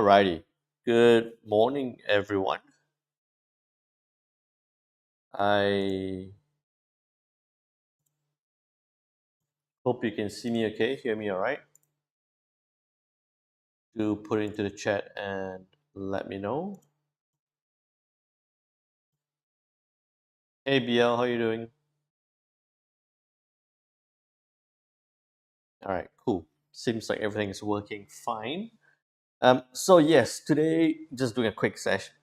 Alrighty. Good morning, everyone. I hope you can see me okay, hear me all right. Do put it into the chat and let me know. Hey, BL, how you doing? All right, cool. Seems like everything is working fine. So yes, today just doing a quick session.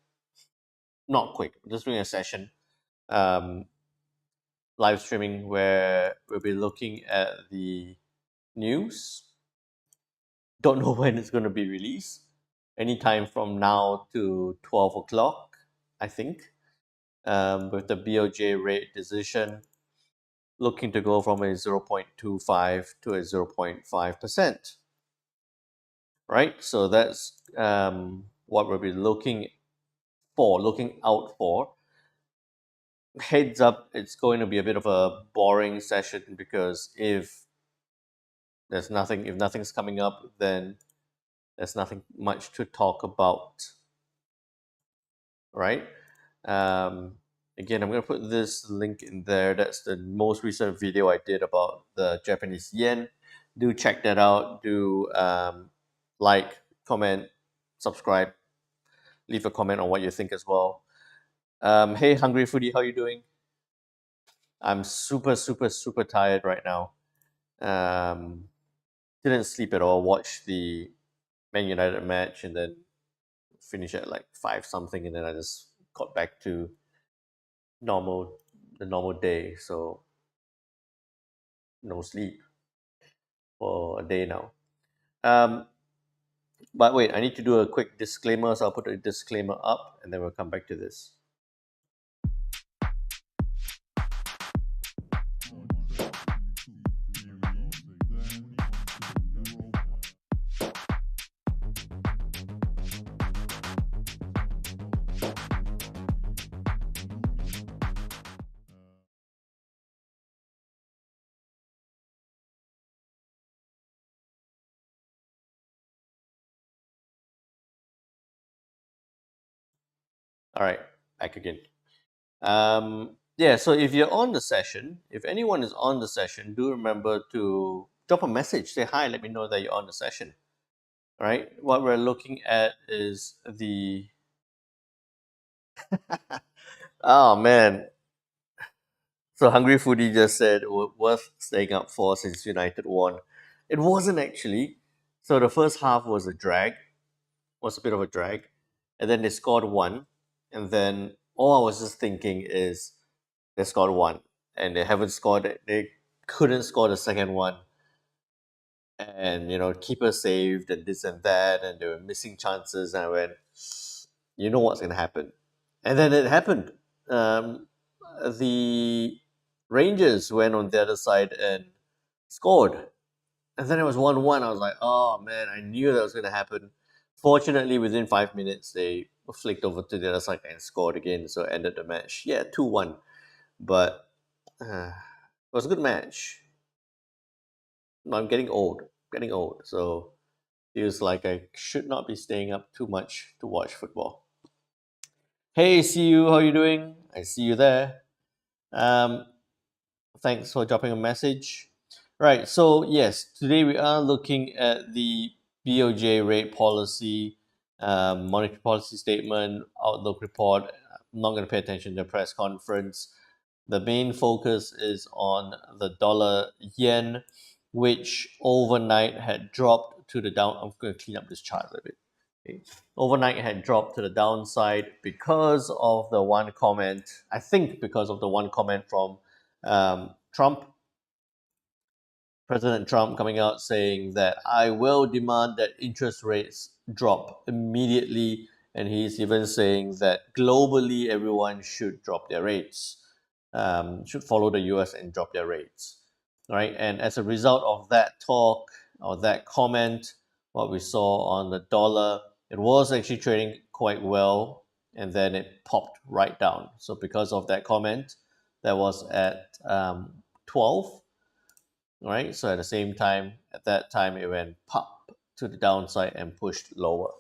Not quick, just doing a session. Um, Live streaming where we'll be looking at the news. Don't know when it's going to be released. Anytime from now to 12 o'clock, I think, with the BOJ rate decision looking to go from a 0.25 to a 0.5%. Right? So that's what we'll be looking out for. Heads up, it's going to be a bit of a boring session because if nothing's coming up, then there's nothing much to talk about, right? Again, I'm going to put this link in there. That's the most recent video I did about the Japanese yen. Do check that out. Do like, comment, subscribe, leave a comment on what you think as well. Hey, Hungry Foodie, how you doing? I'm super, super, super tired right now. Didn't sleep at all. Watched the Man United match and then finish at like 5 something, and then I just got back to the normal day. So no sleep for a day now. But wait, I need to do a quick disclaimer, so I'll put a disclaimer up and then we'll come back to this. All right, back again. Yeah, so if you're on the session, if anyone is on the session, do remember to drop a message, say hi, let me know that you're on the session. All right, what we're looking at is the. Oh man. So Hungry Foodie just said worth staying up for since United won. It wasn't actually. So the first half was was a bit of a drag, and then they scored one, and then all I was just thinking is they scored one, and they haven't scored it. They couldn't score the second one, and keeper saved and this and that, and they were missing chances, and I went, you know what's gonna happen, and then it happened. Um, the Rangers went on the other side and scored, and then it was 1-1. I was like, oh man, I knew that was going to happen. Fortunately, within 5 minutes, they flicked over to the other side and scored again, so ended the match. Yeah, 2-1. But it was a good match. I'm getting old, so feels like I should not be staying up too much to watch football. Hey, see you. How you doing? I see you there. Um, Thanks for dropping a message. Right, so yes, today we are looking at the BOJ rate policy, monetary policy statement, outlook report. I'm not going to pay attention to the press conference. The main focus is on the dollar yen, which overnight had dropped to the down. I'm going to clean up this chart a little bit. Okay. Overnight had dropped to the downside because of the one comment. I think because of the one comment from President Trump coming out saying that I will demand that interest rates drop immediately. And he's even saying that globally everyone should drop their rates, should follow the US and drop their rates. Right. And as a result of that talk or that comment, what we saw on the dollar, it was actually trading quite well, and then it popped right down. So because of that comment, that was at 12. Right? So at that time, it went pop to the downside and pushed lower.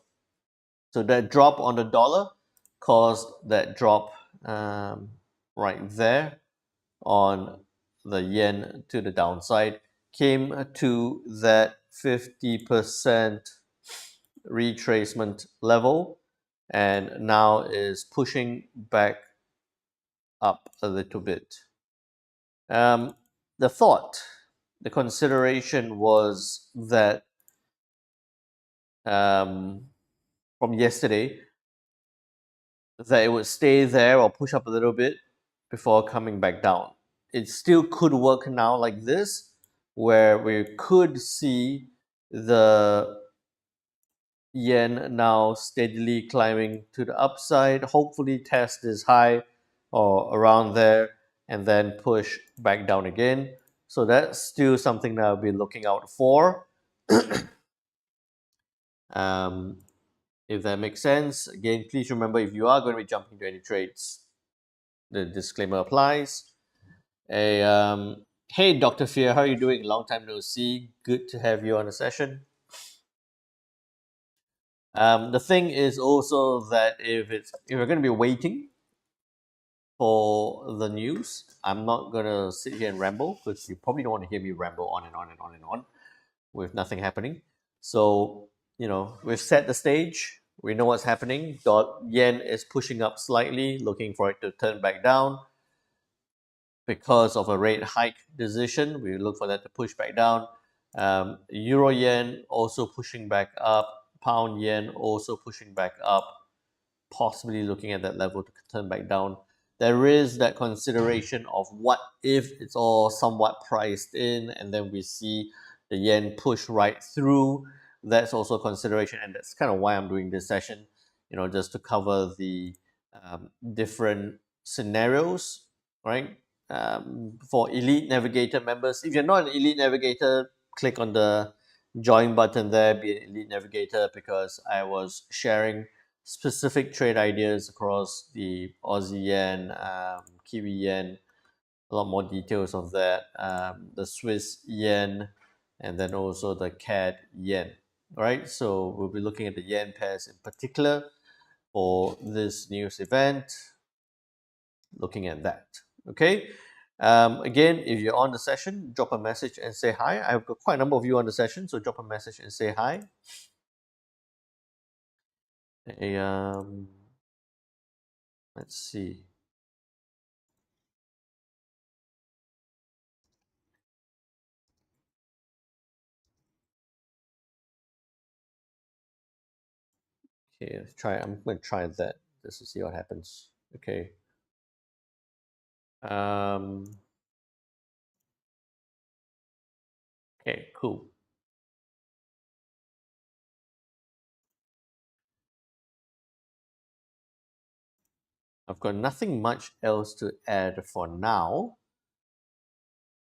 So that drop on the dollar caused that drop um, right there on the yen to the downside, came to that 50% retracement level, and now is pushing back up a little bit. Um, the thought, the consideration was that um, from yesterday, that it would stay there or push up a little bit before coming back down. It still could work now like this, where we could see the yen now steadily climbing to the upside, hopefully test this high or around there, and then push back down again. So that's still something that I'll be looking out for. um, if that makes sense. Again, please remember, if you are going to be jumping to any trades, the disclaimer applies. Hey, Dr. Fear, how are you doing? Long time no see. Good to have you on the session. The thing is also that if we're going to be waiting for the news, I'm not going to sit here and ramble, because you probably don't want to hear me ramble on and on and on and on with nothing happening. So, we've set the stage. We know what's happening. Yen is pushing up slightly, looking for it to turn back down because of a rate hike decision. We look for that to push back down. Euro yen also pushing back up. Pound yen also pushing back up, possibly looking at that level to turn back down. There is that consideration of what if it's all somewhat priced in and then we see the yen push right through. That's also a consideration, and that's kind of why I'm doing this session, just to cover the different scenarios, right? For Elite Navigator members, if you're not an Elite Navigator, click on the join button there, be an Elite Navigator, because I was sharing specific trade ideas across the Aussie yen, Kiwi yen, a lot more details of that, the Swiss yen, and then also the CAD yen. All right, so we'll be looking at the yen pairs in particular for this news event, looking at that. Okay. Again, if you're on the session, drop a message and say hi. I've got quite a number of you on the session, so drop a message and say hi. Hey, let's see. Okay, let's try. I'm going to try that just to see what happens. Okay. Um, okay, cool. I've got nothing much else to add for now.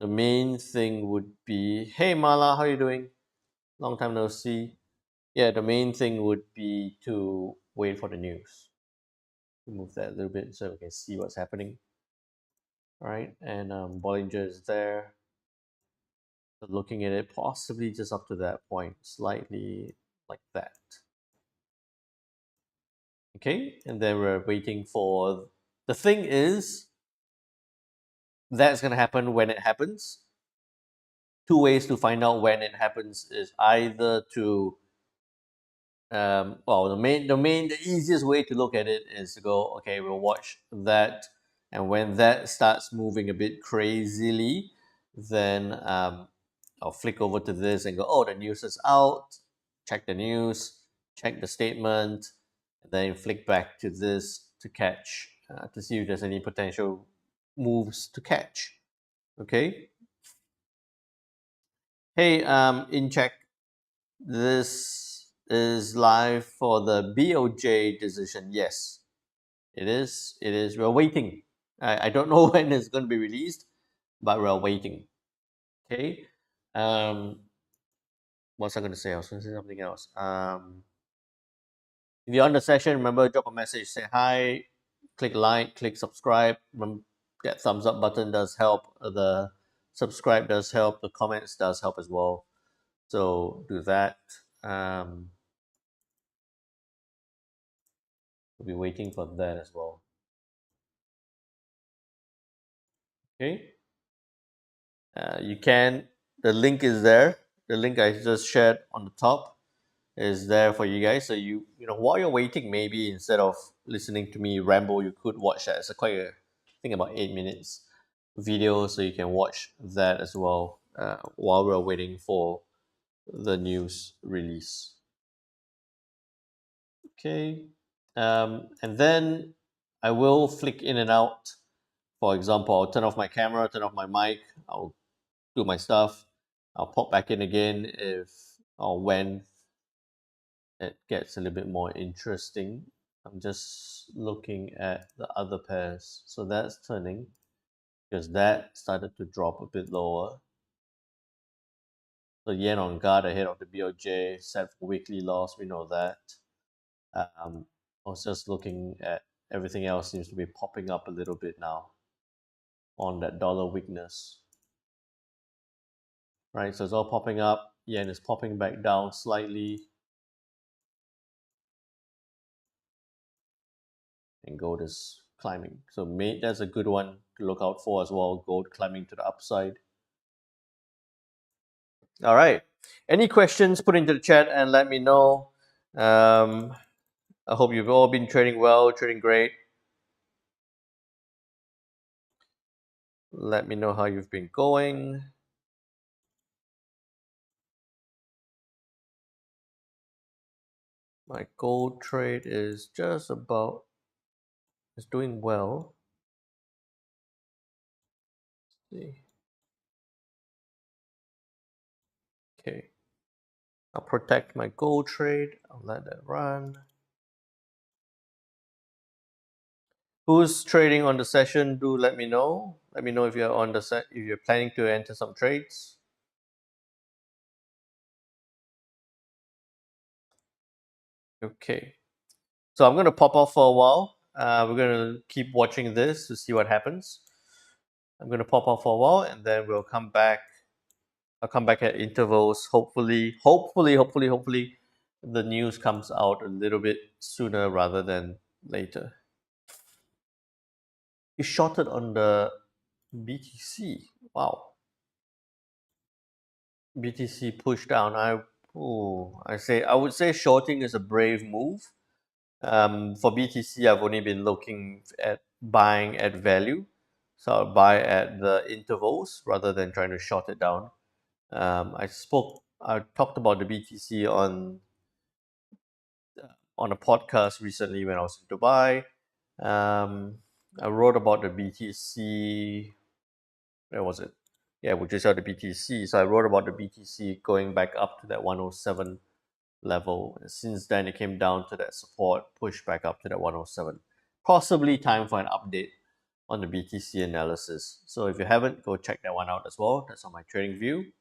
The main thing would be, hey Mala, how you doing? Long time no see. Yeah, the main thing would be to wait for the news. Move that a little bit so we can see what's happening. All right, and Bollinger is there. So looking at it, possibly just up to that point, slightly like that. Okay, and then we're waiting for. The thing is, that's going to happen when it happens. Two ways to find out when it happens is either to the easiest way to look at it is to go, okay, we'll watch that, and when that starts moving a bit crazily, then I'll flick over to this and go, oh, the news is out. Check the news, check the statement, and then flick back to this to catch, to see if there's any potential moves to catch. Okay. Hey, in check. This is live for the BOJ decision. Yes, it is. It is. We're waiting. I don't know when it's going to be released, but we're waiting. Okay. Um, what's I going to say? I was going to say something else. If you're on the session, remember, drop a message, say hi, click like, click subscribe. Remember, that thumbs up button does help. The subscribe does help. The comments does help as well. So do that. We'll be waiting for that as well. Okay. You can. The link is there. The link I just shared on the top is there for you guys. So while you're waiting, maybe instead of listening to me ramble, you could watch that. It's a quite a, I think about 8 minutes video, so you can watch that as well while we're waiting for the news release. Okay, and then I will flick in and out. For example, I'll turn off my camera, turn off my mic. I'll do my stuff. I'll pop back in again if or when it gets a little bit more interesting. I'm just looking at the other pairs. So that's turning because that started to drop a bit lower. So yen on guard ahead of the BOJ, set for weekly loss. We know that. I was just looking at everything else seems to be popping up a little bit now on that dollar weakness. Right, so it's all popping up. Yen is popping back down slightly. And gold is climbing. So that's a good one to look out for as well. Gold climbing to the upside. All right. Any questions? Put into the chat and let me know. I hope you've all been trading well, trading great. Let me know how you've been going. My gold trade is doing well. Let's see. Okay. I'll protect my gold trade. I'll let that run. Who's trading on the session? Do let me know. Let me know if you're on the set. If you're planning to enter some trades. Okay. So I'm going to pop off for a while. We're going to keep watching this to see what happens. I'm going to pop off for a while and then we'll come back. I'll come back at intervals. Hopefully, the news comes out a little bit sooner rather than later. You shorted on the BTC. Wow. BTC pushed down. I would say shorting is a brave move. For BTC, I've only been looking at buying at value, so I'll buy at the intervals rather than trying to short it down. I talked about the BTC on a podcast recently when I was in Dubai. I wrote about the BTC. Where was it? Yeah, we just saw the BTC. So I wrote about the BTC going back up to that 107 level. Since then, it came down to that support, pushed back up to that 107. Possibly time for an update on the BTC analysis. So if you haven't, go check that one out as well. That's on my trading view.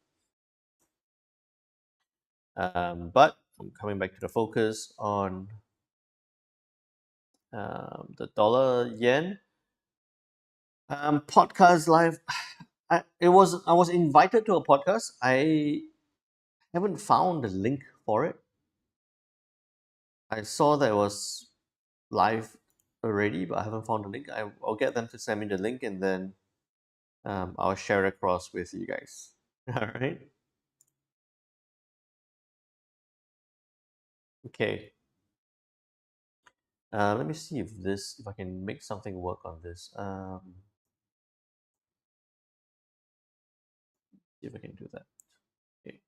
But I'm coming back to the focus on the dollar yen. Podcast live. I was invited to a podcast. I haven't found the link for it. I saw that it was live already, but I haven't found the link. I'll get them to send me the link and then I'll share it across with you guys. All right. Okay. Let me see if I can make something work on this. See if I can do that. Okay.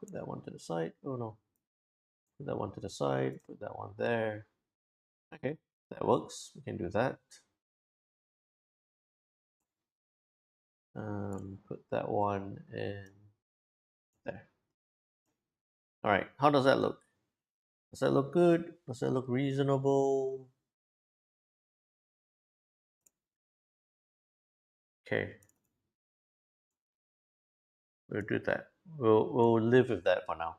Put that one to the side. Oh no. Put that one to the side. Put that one there. Okay. That works. We can do that. Put that one in there. All right. How does that look? Does that look good? Does that look reasonable? Okay. We'll do that. We'll live with that for now.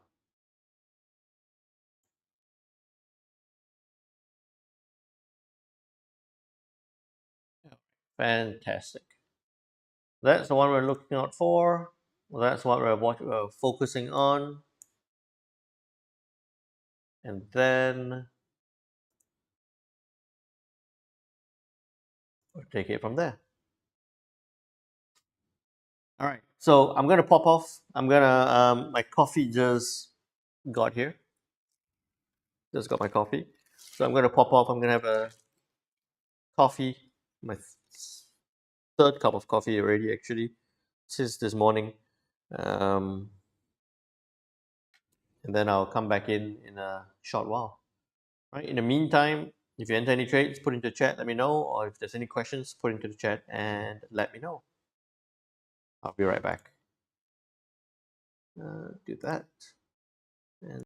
Fantastic. That's the one we're looking out for. That's what we're focusing on. And then We'll take it from there. All right. So I'm gonna pop off. My coffee just got here. Just got my coffee. So I'm gonna pop off. I'm gonna have a coffee. My third cup of coffee already, actually, since this morning. Um, and then I'll come back in a short while. Right. In the meantime, if you enter any trades, put into the chat. Let me know. Or if there's any questions, put into the chat and let me know. I'll be right back. Do that. And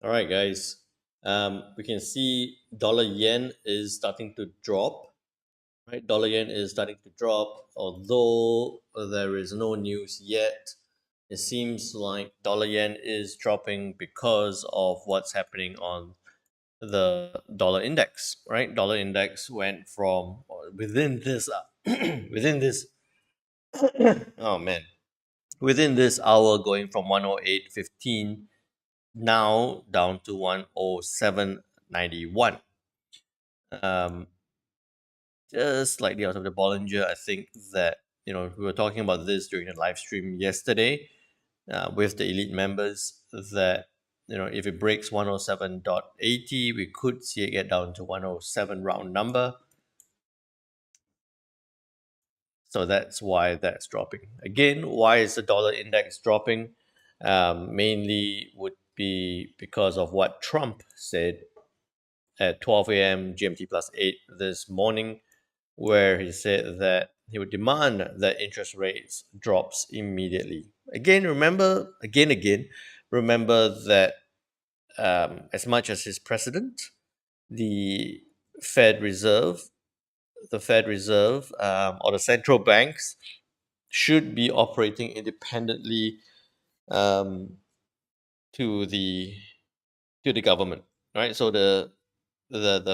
All right, guys. We can see dollar yen is starting to drop. Right, dollar yen is starting to drop, although there is no news yet. It seems like dollar yen is dropping because of what's happening on the dollar index. Right, dollar index went from within this within this oh man, within this hour going from 108.15 now down to 107.91. Um, just slightly out of the Bollinger. I think that we were talking about this during the live stream yesterday with the elite members that if it breaks 107.80, we could see it get down to 107 round number. So that's why that's dropping. Again, why is the dollar index dropping? Mainly would be because of what Trump said at 12 a.m. GMT plus 8 this morning, where he said that he would demand that interest rates drops immediately. Again, remember that as much as his president, the Fed Reserve, or the central banks should be operating independently um, to the government, right? So the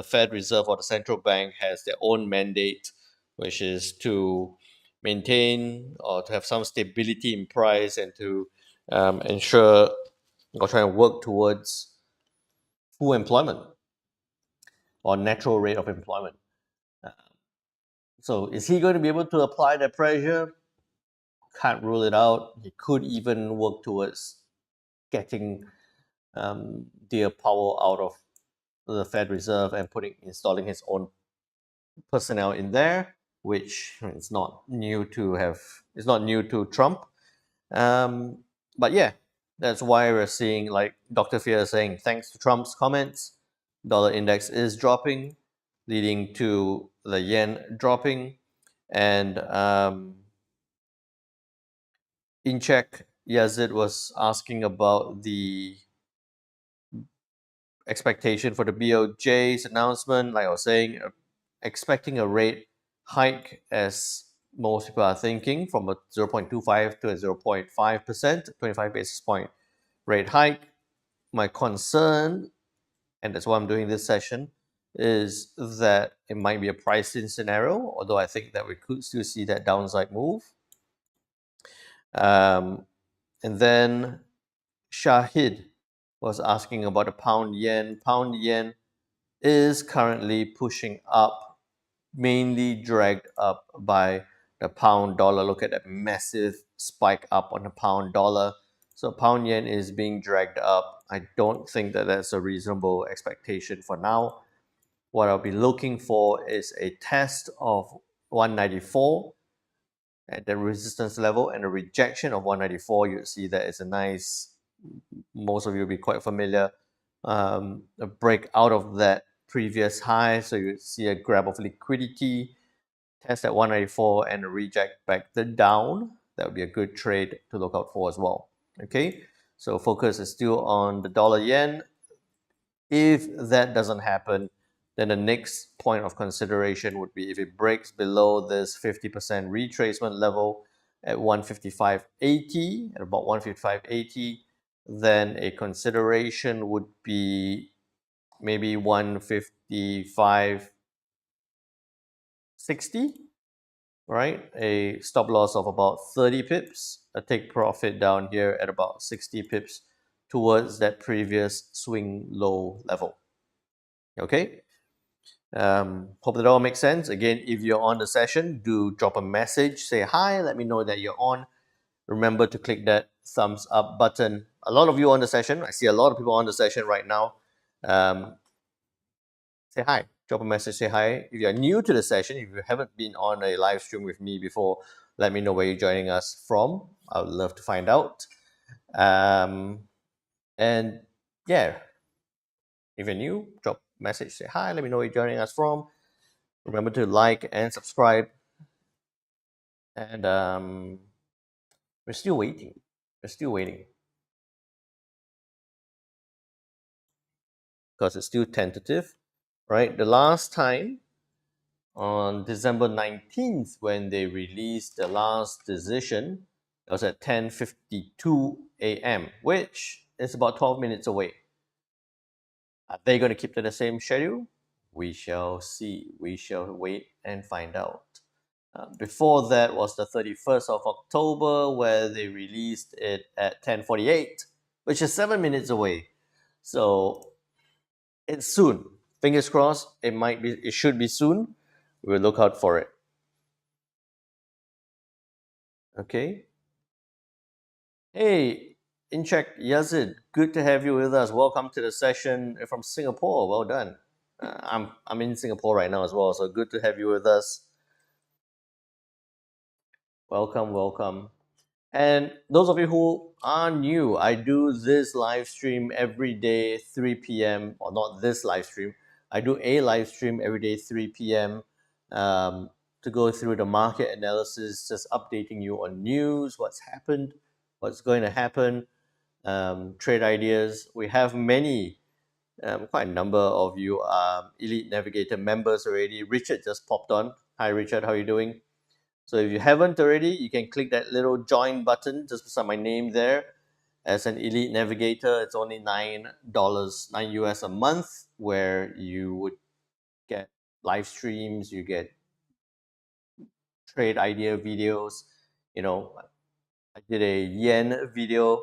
Fed Reserve or the central bank has their own mandate, which is to maintain or to have some stability in price and to ensure or try and work towards full employment or natural rate of employment. Uh, So is he going to be able to apply that pressure? Can't rule it out. He could even work towards getting their power out of the Fed Reserve and installing his own personnel in there, which is not new to have. It's not new to Trump. But yeah, that's why we're seeing like Dr. Fear saying, thanks to Trump's comments, dollar index is dropping, leading to the yen dropping, and in check, Yazid was asking about the expectation for the BOJ's announcement. Like I was saying, expecting a rate hike as most people are thinking from a 0.25 to a 0.5%, 25 basis point rate hike. My concern, and that's why I'm doing this session, is that it might be a priced-in scenario, although I think that we could still see that downside move. And then Shahid was asking about the pound yen. Pound yen is currently pushing up, mainly dragged up by the pound dollar. Look at that massive spike up on the pound dollar. So pound yen is being dragged up. I don't think that that's a reasonable expectation for now. What I'll be looking for is a test of 194 at the resistance level and a rejection of 194. You'll see that it's a nice, most of you will be quite familiar, a break out of that previous high. So you see a grab of liquidity, test at 194 and a reject back the down. That would be a good trade to look out for as well. Okay, so focus is still on the dollar yen. If that doesn't happen, then the next point of consideration would be if it breaks below this 50% retracement level at 155.80, at about 155.80, then a consideration would be maybe 155.60, right? A stop loss of about 30 pips, a take profit down here at about 60 pips towards that previous swing low level. Okay. Hope that all makes sense. Again, if you're on the session, do drop a message, say hi, let me know that you're on. Remember to click that thumbs up button. A lot of you on the session. I see a lot of people on the session right now. Say hi, drop a message, say hi. If you're new to the session, if you haven't been on a live stream with me before, let me know where you're joining us from. I would love to find out. And yeah, if you're new, drop a message, say hi, let me know where you're joining us from. Remember to like and subscribe. And we're still waiting. We're still waiting. because it's still tentative, right? The last time on December 19th when they released the last decision, it was at 10:52 a.m., which is about 12 minutes away. Are they going to keep to the same schedule? We shall see. We shall wait and find out. Before that was the 31st of October, where they released it at 10:48, which is 7 minutes away. So it's soon. Fingers crossed. It might be. It should be soon. We'll look out for it. Okay. Hey, Incheck Yazid, good to have you with us. Welcome to the session from Singapore. Well done. I'm in Singapore right now as well, so good to have you with us. Welcome, welcome. And those of you who are new, I do this live stream every day, 3 p.m., or not this live stream. I do a live stream every day, 3 p.m., to go through the market analysis, just updating you on news, what's happened, what's going to happen, trade ideas. We have many, quite a number of you Elite Navigator members already. Richard just popped on. Hi, Richard, how are you doing? So if you haven't already, you can click that little join button just beside my name there. As an Elite Navigator, it's only $9, 9 US a month, where you would get live streams, you get trade idea videos. You know, I did a yen video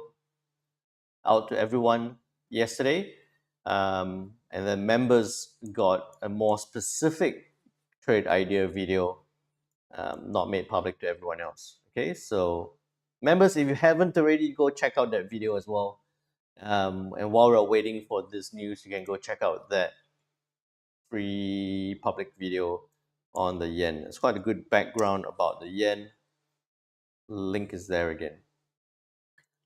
out to everyone yesterday. And then members got a more specific trade idea video, not made public to everyone else. Okay, so members, if you haven't already, go check out that video as well. And while we're waiting for this news, you can go check out that free public video on the yen. It's quite a good background about the yen. Link is there again.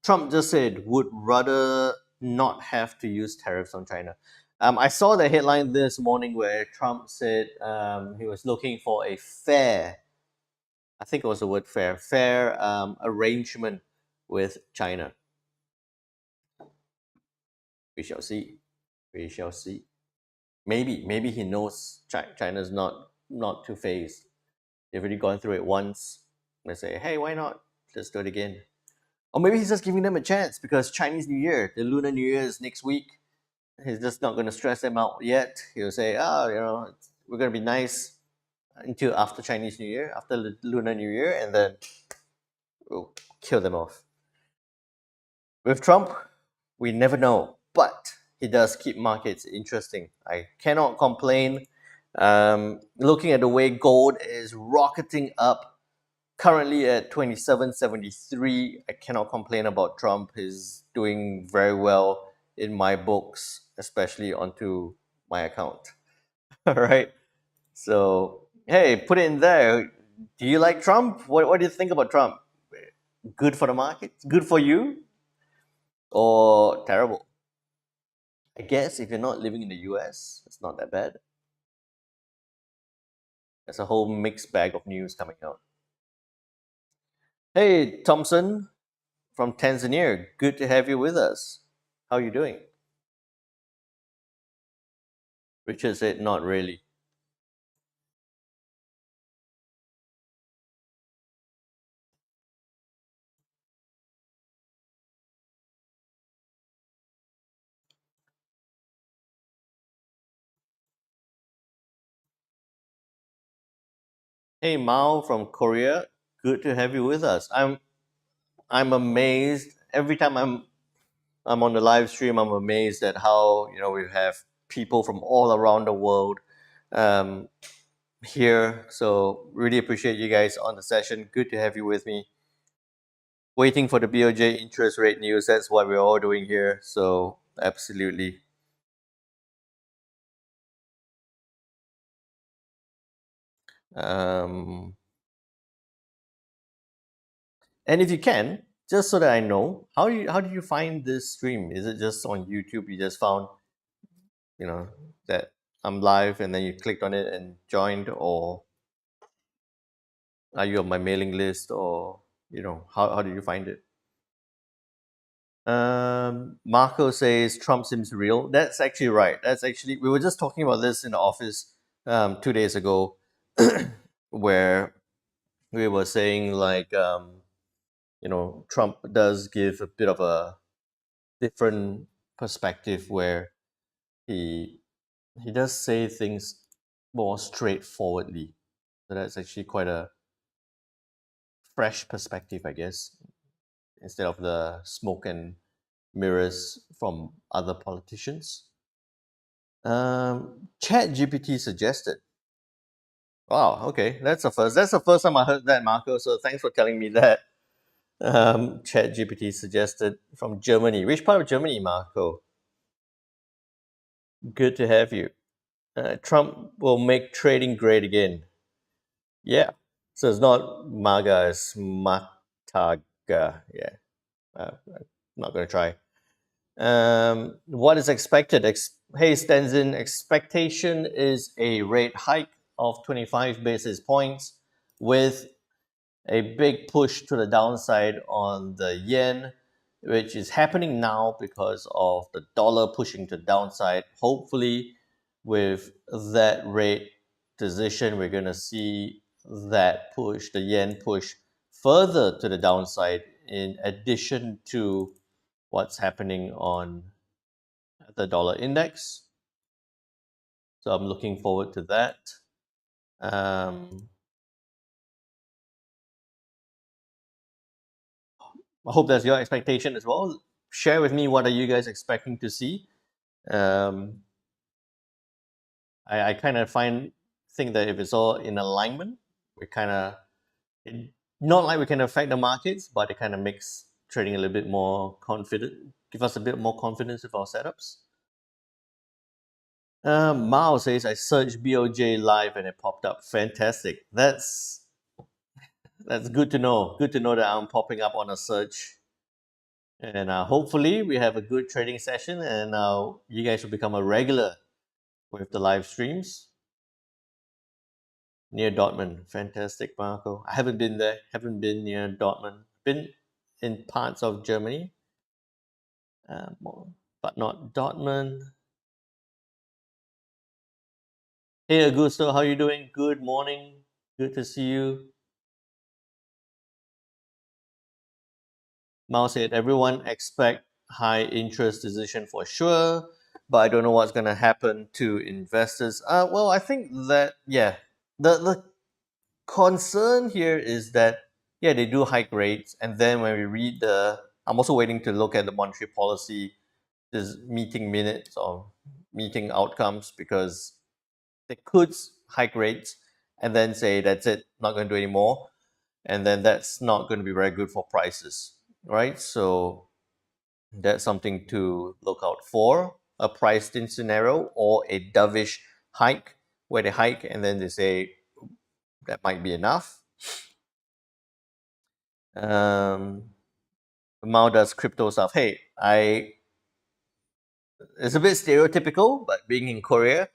Trump just said would rather not have to use tariffs on China. I saw the headline this morning where Trump said he was looking for a fair, I think it was the word fair arrangement with China. We shall see. We shall see. Maybe he knows China's not too phased. They've already gone through it once. They say, hey, why not? Let's do it again. Or maybe he's just giving them a chance because Chinese New Year, the Lunar New Year is next week. He's just not going to stress them out yet. He'll say, we're going to be nice until after Chinese New Year, after the Lunar New Year, and then we'll kill them off. With Trump, we never know, but he does keep markets interesting. I cannot complain. Looking at the way gold is rocketing up, currently at 27.73. I cannot complain about Trump. He's doing very well in my books, especially onto my account. All right. So, hey, put it in there. Do you like Trump? What do you think about Trump? Good for the market? Good for you? Or terrible? I guess if you're not living in the US, it's not that bad. There's a whole mixed bag of news coming out. Hey, Thompson from Tanzania. Good to have you with us. How are you doing? Richard said, not really. Hey, Mao from Korea. Good to have you with us. I'm amazed every time I'm on the live stream. I'm amazed at how we have people from all around the world um, here. So really appreciate you guys on the session. Good to have you with me. Waiting for the BOJ interest rate news. That's what we're all doing here. So absolutely. Um, and if you can, just so that I know, how did you find this stream? Is it just on YouTube? You just found that I'm live, and then you clicked on it and joined, or are you on my mailing list, or how did you find it? Marco says Trump seems real. That's actually right. That's actually, we were just talking about this in the office 2 days ago, where we were saying like, Trump does give a bit of a different perspective where he he does say things more straightforwardly. So that's actually quite a fresh perspective, I guess, instead of the smoke and mirrors from other politicians. Chat GPT suggested. Wow, okay, that's the first. That's the first time I heard that, Marco. So thanks for telling me that. Chat GPT suggested from Germany. Which part of Germany, Marco? Good to have you. Trump will make trading great again. Yeah. So it's not MAGA, it's MATAGA. Yeah. I'm not going to try. What is expected? Hey, Stanzin, expectation is a rate hike of 25 basis points with a big push to the downside on the yen, which is happening now because of the dollar pushing to the downside. Hopefully, with that rate decision, we're going to see that push, the yen push further to the downside, in addition to what's happening on the dollar index. So I'm looking forward to that. I hope that's your expectation as well. Share with me, what are you guys expecting to see? Um, I kind of think that if it's all in alignment, we kind of, not like we can affect the markets, but it kind of makes trading a little bit more confident, give us a bit more confidence with our setups. Mao says, I searched BOJ live and it popped up. Fantastic. That's good to know. Good to know that I'm popping up on a search. And hopefully we have a good trading session, and you guys will become a regular with the live streams near Dortmund. Fantastic, Marco. I haven't been there. Haven't been near Dortmund. Been in parts of Germany, um, but not Dortmund. Hey, Augusto, how you doing? Good morning. Good to see you. Mao said, everyone expect high interest decision for sure, but I don't know what's going to happen to investors. Well, I think that, yeah, the concern here is that, yeah, they do hike rates, and then when we read I'm also waiting to look at the monetary policy, this meeting minutes or meeting outcomes, because they could hike rates and then say that's it, not going to do any more, and then that's not going to be very good for prices, right? So that's something to look out for, a priced in scenario or a dovish hike, where they hike and then they say that might be enough. Mao does crypto stuff. Hey, it's a bit stereotypical, but being in Korea,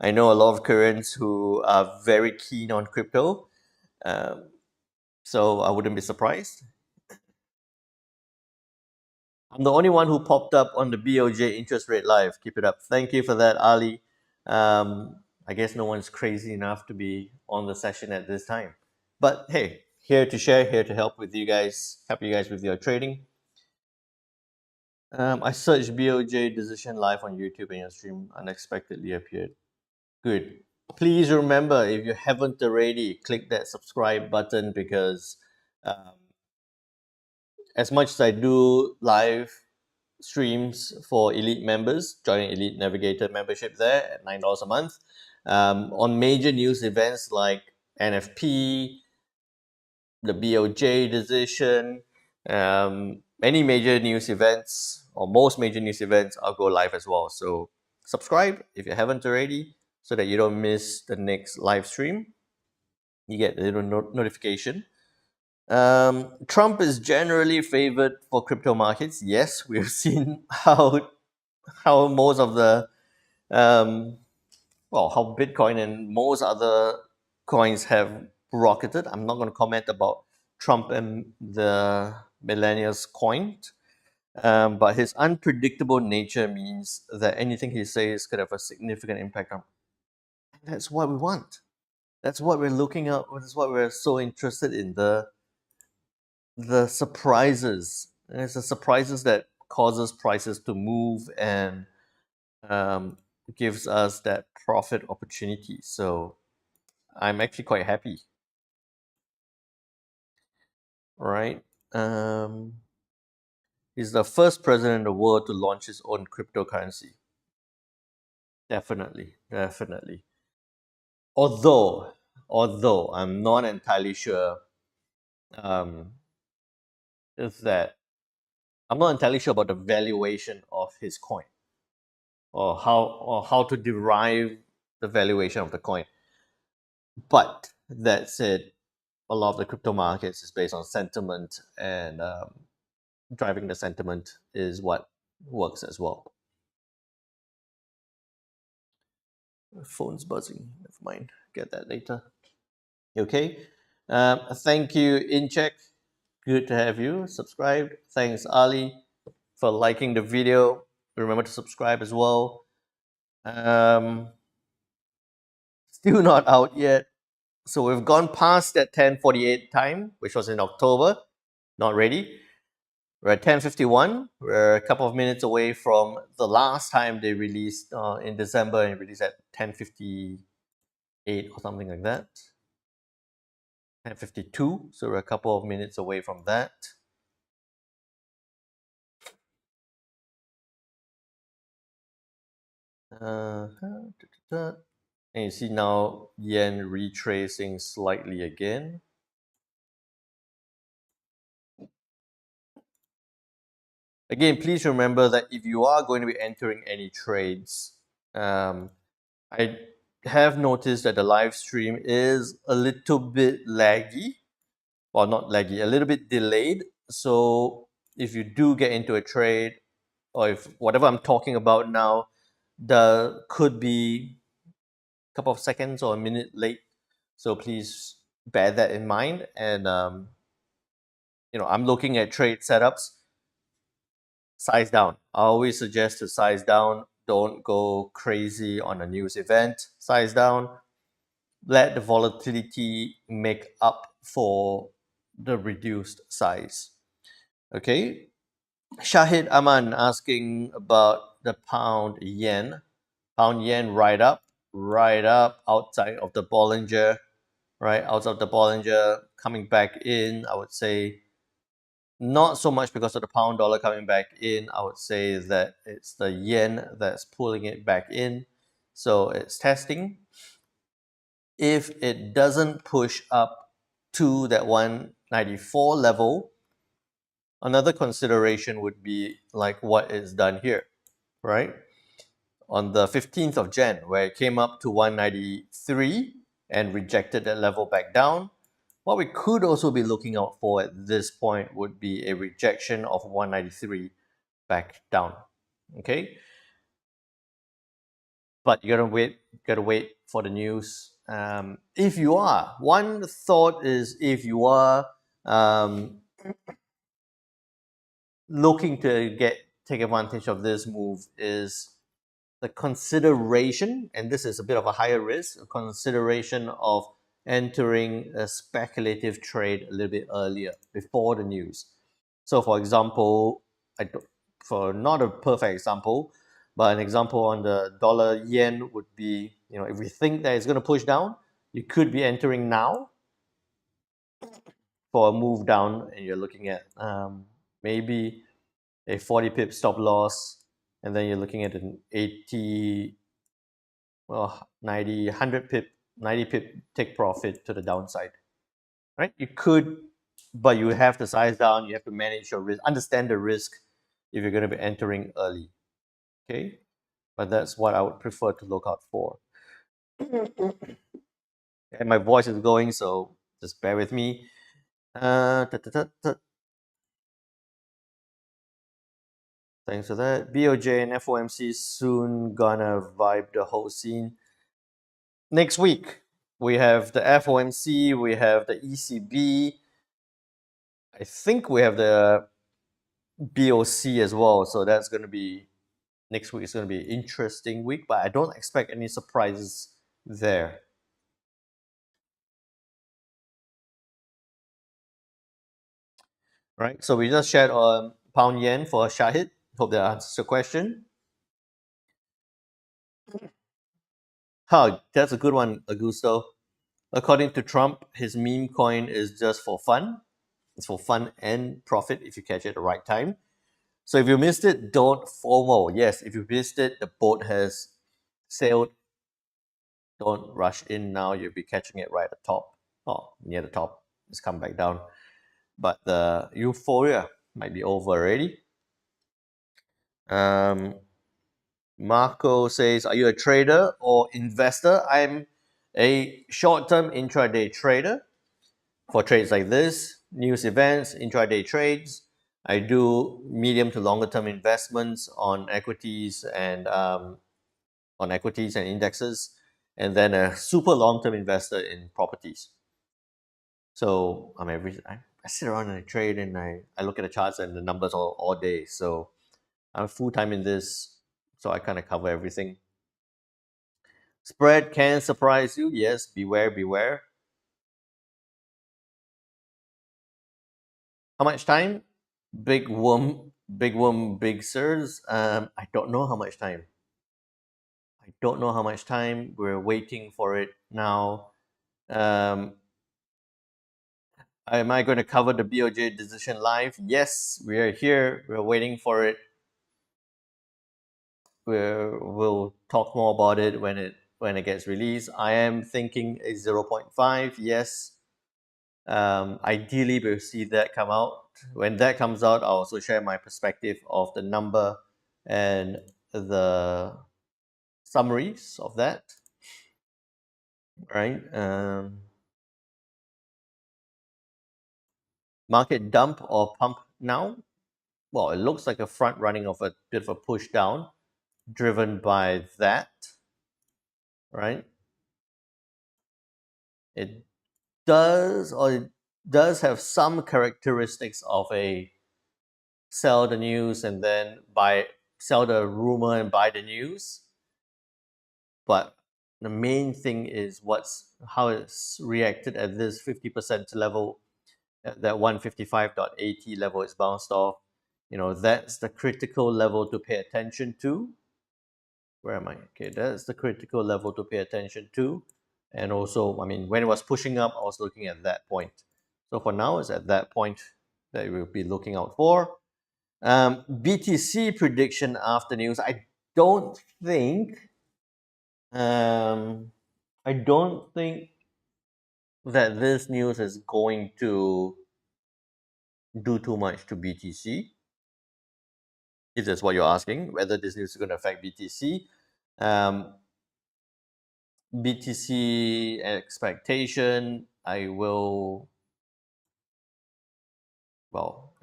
I know a lot of Koreans who are very keen on crypto. Um, so I wouldn't be surprised. I'm the only one who popped up on the BOJ interest rate live. Keep it up. Thank you for that, Ali. I guess no one's crazy enough to be on the session at this time. But hey, here to share, here to help with you guys, help you guys with your trading. I searched BOJ decision live on YouTube and your stream unexpectedly appeared. Good. Please remember, if you haven't already, click that subscribe button, because um, as much as I do live streams for elite members, joining Elite Navigator membership there at $9 a month, on major news events like NFP, the BOJ decision, any major news events or most major news events, I'll go live as well. So subscribe if you haven't already, so that you don't miss the next live stream. You get a little notification. Trump is generally favored for crypto markets. Yes, we've seen how most of the um, how Bitcoin and most other coins have rocketed. I'm not going to comment about Trump and the millennials coin. But his unpredictable nature means that anything he says could have a significant impact on. That's what we want. That's what we're looking at. That's what we're so interested in, the surprises. And it's the surprises that causes prices to move and um, gives us that profit opportunity. So I'm actually quite happy, right? Um, he's the first president in the world to launch his own cryptocurrency. Definitely, definitely. Although I'm not entirely sure, um, is that I'm not entirely sure about the valuation of his coin, or how to derive the valuation of the coin. But that said, a lot of the crypto markets is based on sentiment, and driving the sentiment is what works as well. Phone's buzzing. Never mind. Get that later. Okay. Thank you, Incheck. Good to have you subscribed. Thanks, Ali, for liking the video. Remember to subscribe as well. Still not out yet. So we've gone past that 10:48 time, which was in October. Not ready. We're at 10:51. We're a couple of minutes away from the last time they released in December, and released at 10:58 or something like that. 10:52. So we're a couple of minutes away from that. And you see now yen retracing slightly again. Again, please remember that if you are going to be entering any trades, I have noticed that the live stream is a little bit laggy, or not laggy, a little bit delayed. So if you do get into a trade, or if whatever I'm talking about now, could be a couple of seconds or a minute late. So please bear that in mind. And I'm looking at trade setups. Size down. I always suggest to size down. Don't go crazy on a news event. Size down. Let the volatility make up for the reduced size. Okay. Shahid Aman asking about the pound yen. Pound yen right up outside of the Bollinger, right? Outside of the Bollinger, coming back in, I would say not so much because of the pound dollar coming back in. I would say that it's the yen that's pulling it back in. So it's testing. If it doesn't push up to that 194 level, another consideration would be like what is done here, right? On the 15th of Jan, where it came up to 193 and rejected that level back down. What we could also be looking out for at this point would be a rejection of 193 back down. Okay, but you gotta wait for the news. If you are, one thought is if you are um, looking to take advantage of this move, is the consideration, and this is a bit of a higher risk, a consideration of entering a speculative trade a little bit earlier before the news. So, for example, for not a perfect example, but an example on the dollar yen would be, if we think that it's going to push down, you could be entering now for a move down, and you're looking at maybe a 40 pip stop loss, and then you're looking at an 80, well, 90, 100 pip, 90 pip take profit to the downside, right? You could, but you have to size down, you have to manage your risk, understand the risk if you're going to be entering early, okay? But that's what I would prefer to look out for. And my voice is going, so just bear with me. Thanks for that. BOJ and FOMC soon gonna vibe the whole scene. Next week, we have the FOMC, we have the ECB. I think we have the BOC as well. So that's going to be next week is going to be an interesting week, but I don't expect any surprises there. Right. So we just shared on pound yen for Shahid. Hope that answers your question. Huh, that's a good one, Augusto. According to Trump, his meme coin is just for fun. It's for fun and profit if you catch it at the right time. So if you missed it, don't FOMO. Yes, if you missed it, the boat has sailed. Don't rush in now. You'll be catching it right at the top or near the top. It's come back down. But the euphoria might be over already. Um, Marco says, are you a trader or investor? I'm a short term intraday trader for trades like this, news events, intraday trades. I do medium to longer term investments on equities and indexes, and then a super long term investor in properties. So I sit around and I trade and I look at the charts and the numbers all day. So I'm full time in this, so I kind of cover everything. Spread can surprise you. Yes, beware, beware. How much time? Big worm, big sirs. I don't know how much time. I don't know how much time. We're waiting for it now. Um, am I going to cover the BOJ decision live? Yes, we are here. We're waiting for it. We'll talk more about it when it gets released. I am thinking a 0.5. Yes. Ideally, we'll see that come out. When that comes out, I'll also share my perspective of the number and the summaries of that. Right. Market dump or pump now? Well, it looks like a front running of a bit of a push down, driven by that. Right. It it does have some characteristics of a sell the news and then sell the rumor and buy the news. But the main thing is how it's reacted at this 50% level, at that 155.80 level it's bounced off. That's the critical level to pay attention to. Where am I? Okay, that's the critical level to pay attention to. And also, I mean, when it was pushing up, I was looking at that point. So for now, it's at that point that we'll be looking out for. BTC prediction after news. Don't think um, I don't think that this news is going to do too much to BTC. If that's what you're asking, whether this news is going to affect BTC. BTC expectation,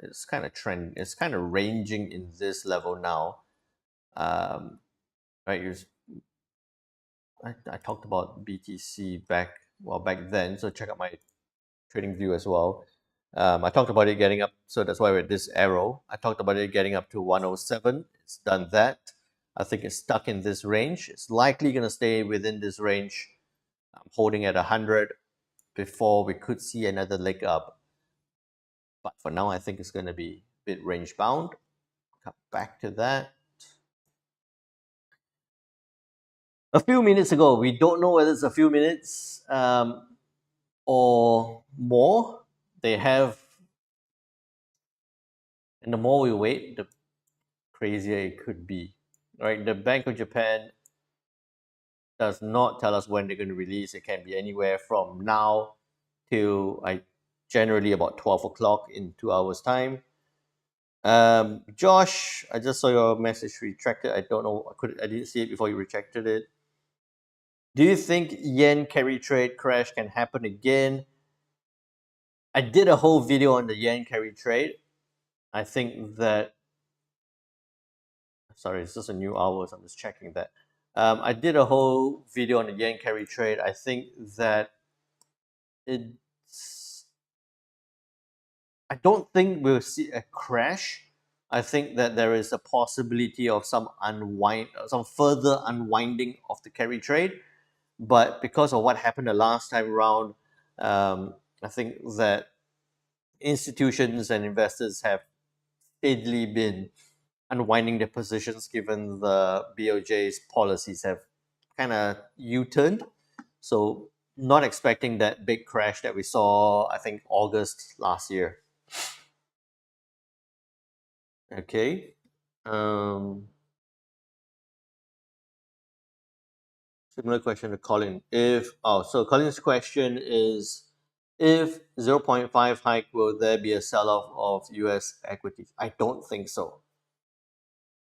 it's kind of it's kind of ranging in this level now. Right, I talked about BTC back then, so check out my trading view as well. I talked about it getting up, so that's why we're at this arrow. I talked about it getting up to 107. It's done that. I think it's stuck in this range. It's likely going to stay within this range. I'm holding at 100 before we could see another leg up. But for now, I think it's going to be a bit range bound. Come back to that. A few minutes ago, we don't know whether it's a few minutes or more. They have, and the more we wait, the crazier it could be. Right? The Bank of Japan does not tell us when they're going to release. It can be anywhere from now till generally about 12 o'clock in 2 hours' time. Josh, I just saw your message retracted. I don't know. I didn't see it before you retracted it. Do you think yen carry trade crash can happen again? I did a whole video on the yen carry trade. I think that. Sorry, it's just a new hours. I'm just checking that. I did a whole video on the yen carry trade. I think that it's. I don't think we'll see a crash, I think that there is a possibility of some further unwinding of the carry trade. But because of what happened the last time around, I think that institutions and investors have steadily been unwinding their positions given the BOJ's policies have kind of U-turned. So not expecting that big crash that we saw, I think, August last year. Okay. Um, Similar question to Colin. So Colin's question is, if 0.5 hike, will there be a sell-off of US equities? I don't think so.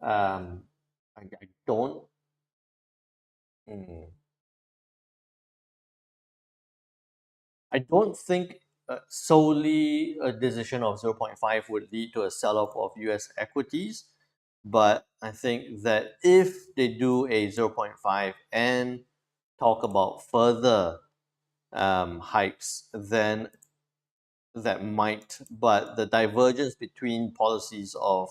I don't. hmm, I don't think solely a decision of 0.5 would lead to a sell-off of US equities, but I think that if they do a 0.5 and talk about further hikes, then that might. But the divergence between policies of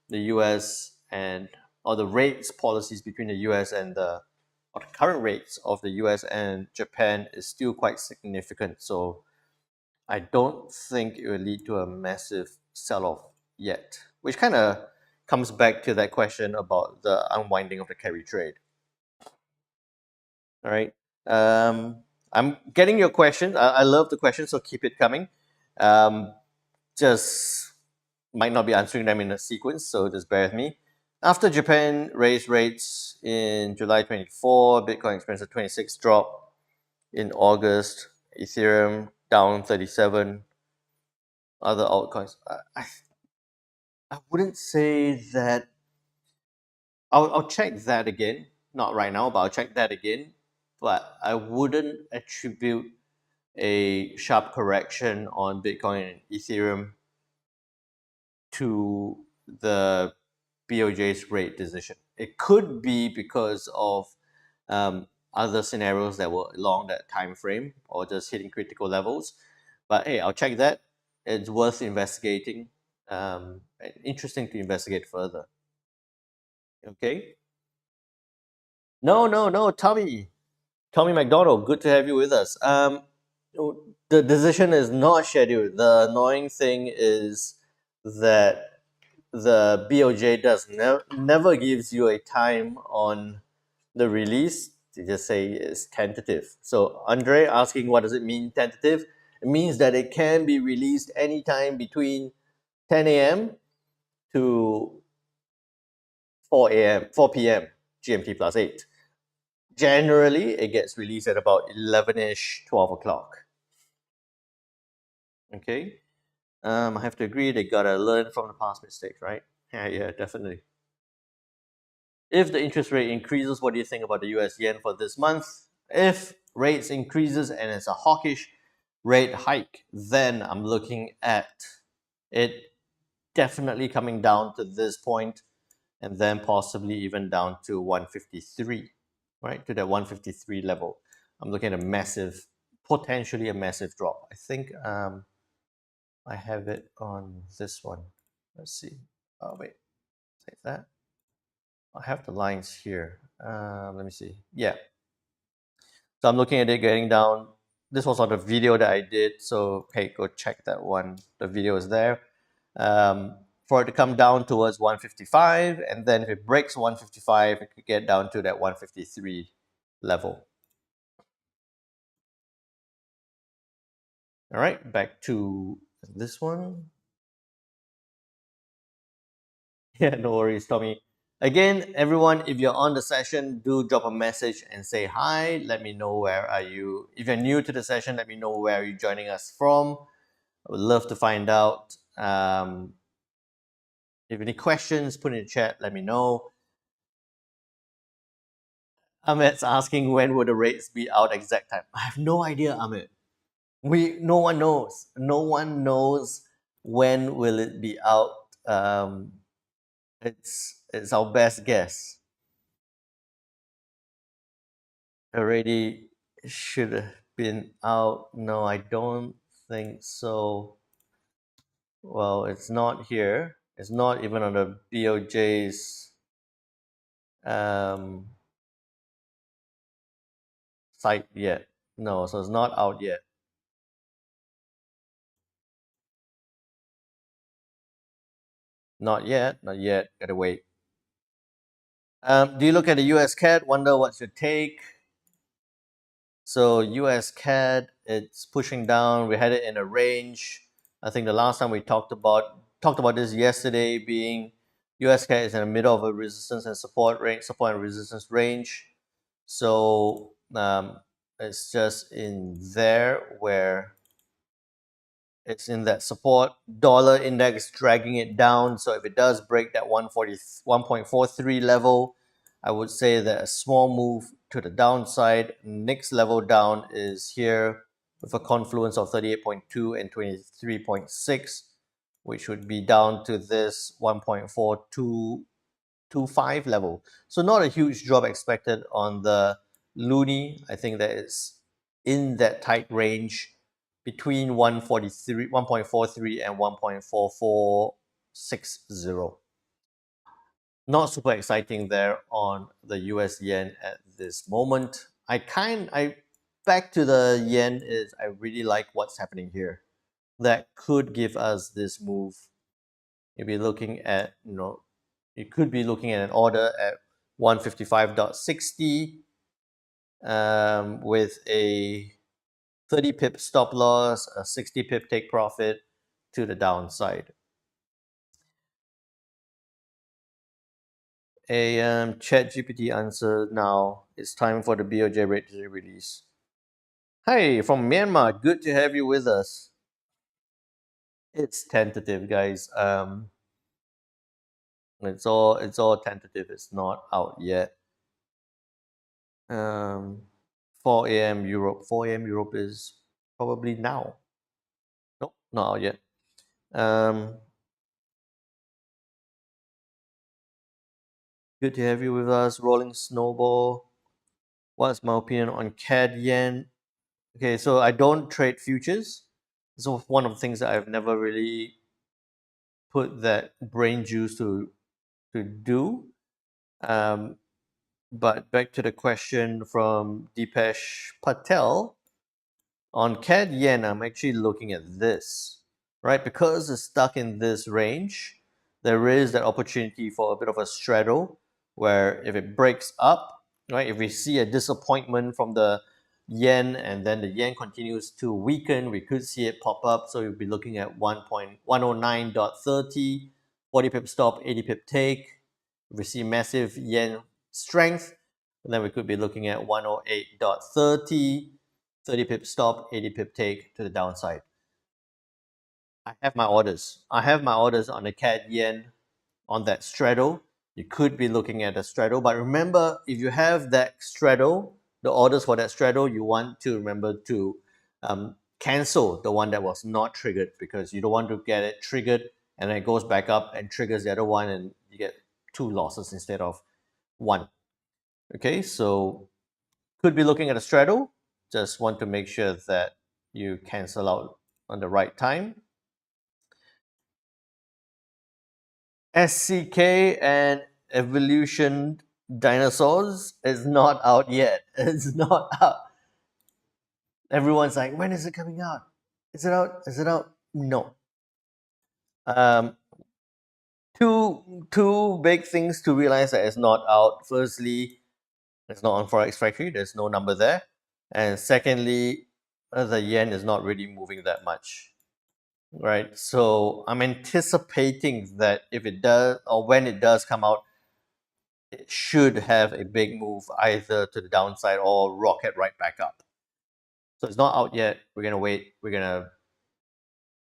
the US and or the rates policies between the US and the current rates of the US and Japan is still quite significant. So I don't think it will lead to a massive sell off yet, which kind of comes back to that question about the unwinding of the carry trade. All right. I'm getting your question. I love the question, so keep it coming. Um, just might not be answering them in a sequence, so just bear with me. After Japan raised rates in July 24, Bitcoin experienced a 26 drop in August, Ethereum down 37, other altcoins. I wouldn't say that. I'll check that again. Not right now, but I'll check that again. But I wouldn't attribute a sharp correction on Bitcoin and Ethereum to the BOJ's rate decision. It could be because of other scenarios that were along that time frame or just hitting critical levels. But hey, I'll check that. It's worth investigating. And interesting to investigate further. Okay. No, no, no, Tommy McDonald. Good to have you with us. The decision is not scheduled. The annoying thing is that the BOJ never gives you a time on the release. They just say it's tentative. So Andre asking what does it mean tentative? It means that it can be released anytime between 10 a.m. to 4 p.m. GMT plus 8. Generally, it gets released at about 11ish, 12 o'clock. Okay. I have to agree they gotta learn from the past mistakes, right? Yeah, definitely. If the interest rate increases, what do you think about the US yen for this month? If rates increases and it's a hawkish rate hike, then I'm looking at it definitely coming down to this point and then possibly even down to 153, right? To that 153 level. I'm looking at a massive, potentially a massive drop. I think I have it on this one. Let's see. Oh, wait, save that. I have the lines here. Let me see. Yeah. So I'm looking at it getting down. This was on the video that I did. So, hey, go check that one. The video is there. For it to come down towards 155. And then if it breaks 155, it could get down to that 153 level. All right, back to this one. Yeah, no worries, Tommy. Again, everyone, if you're on the session, do drop a message and say hi. Let me know where are you. If you're new to the session, let me know where you're joining us from. I would love to find out. If you have any questions, put in the chat. Let me know. Ahmed's asking when will the rates be out exact time. I have no idea, Ahmed. No one knows. No one knows when will it be out. It's our best guess. Already should have been out. No, I don't think so. Well, it's not here. It's not even on the BOJ's um, site yet. No, so it's not out yet. Not yet, not yet. Gotta wait. Do you look at the US CAD? Wonder what's your take? So US CAD, it's pushing down. We had it in a range. I think the last time we talked about this yesterday, being US CAD is in the middle of a resistance and support and resistance range. So it's just in there where it's in that support. Dollar index dragging it down. So if it does break that 1.43 level, I would say that a small move to the downside. Next level down is here with a confluence of 38.2 and 23.6, which would be down to this 1.4225 level. So not a huge drop expected on the loonie. I think that it's in that tight range between 1.43 and 1.4460. Not super exciting there on the US yen at this moment. I back to the yen is I really like what's happening here. That could give us this move. Maybe looking at, you could be looking at an order at 155.60 with a 30 pip stop loss, a 60 pip take profit to the downside. A chat GPT answer now. It's time for the BOJ rate to release. Hi, from Myanmar. Good to have you with us. It's tentative, guys. It's all tentative. It's not out yet. 4 a.m. Europe. 4 a.m. Europe is probably now. Nope, not out yet. Good to have you with us. Rolling Snowball. What's my opinion on CAD yen? Okay, so I don't trade futures. So one of the things that I've never really put that brain juice to do. Um, but back to the question from Deepesh Patel on CAD yen, I'm actually looking at this, right? Because it's stuck in this range, there is that opportunity for a bit of a straddle where if it breaks up, right? If we see a disappointment from the yen and then the yen continues to weaken, we could see it pop up. So you'll be looking at 1.109.30, 40 pip stop, 80 pip take. If we see massive yen strength, then we could be looking at 108.30, 30 pip stop, 80 pip take to the downside. I have my orders. I have my orders on the CAD yen on that straddle. You could be looking at a straddle, but remember, if you have that straddle, the orders for that straddle, you want to remember to cancel the one that was not triggered because you don't want to get it triggered and then it goes back up and triggers the other one and you get two losses instead of one. Okay, so could be looking at a straddle. Just want to make sure that you cancel out on the right time. SCK and Evolution Dinosaurs is not out yet. It's not out. Everyone's like, when is it coming out? Is it out? Is it out? No. Um, two big things to realize that it's not out. Firstly, it's not on Forex Factory. There's no number there. And secondly, the yen is not really moving that much. Right. So I'm anticipating that if it does or when it does come out, it should have a big move either to the downside or rocket right back up. So it's not out yet. We're gonna wait. We're gonna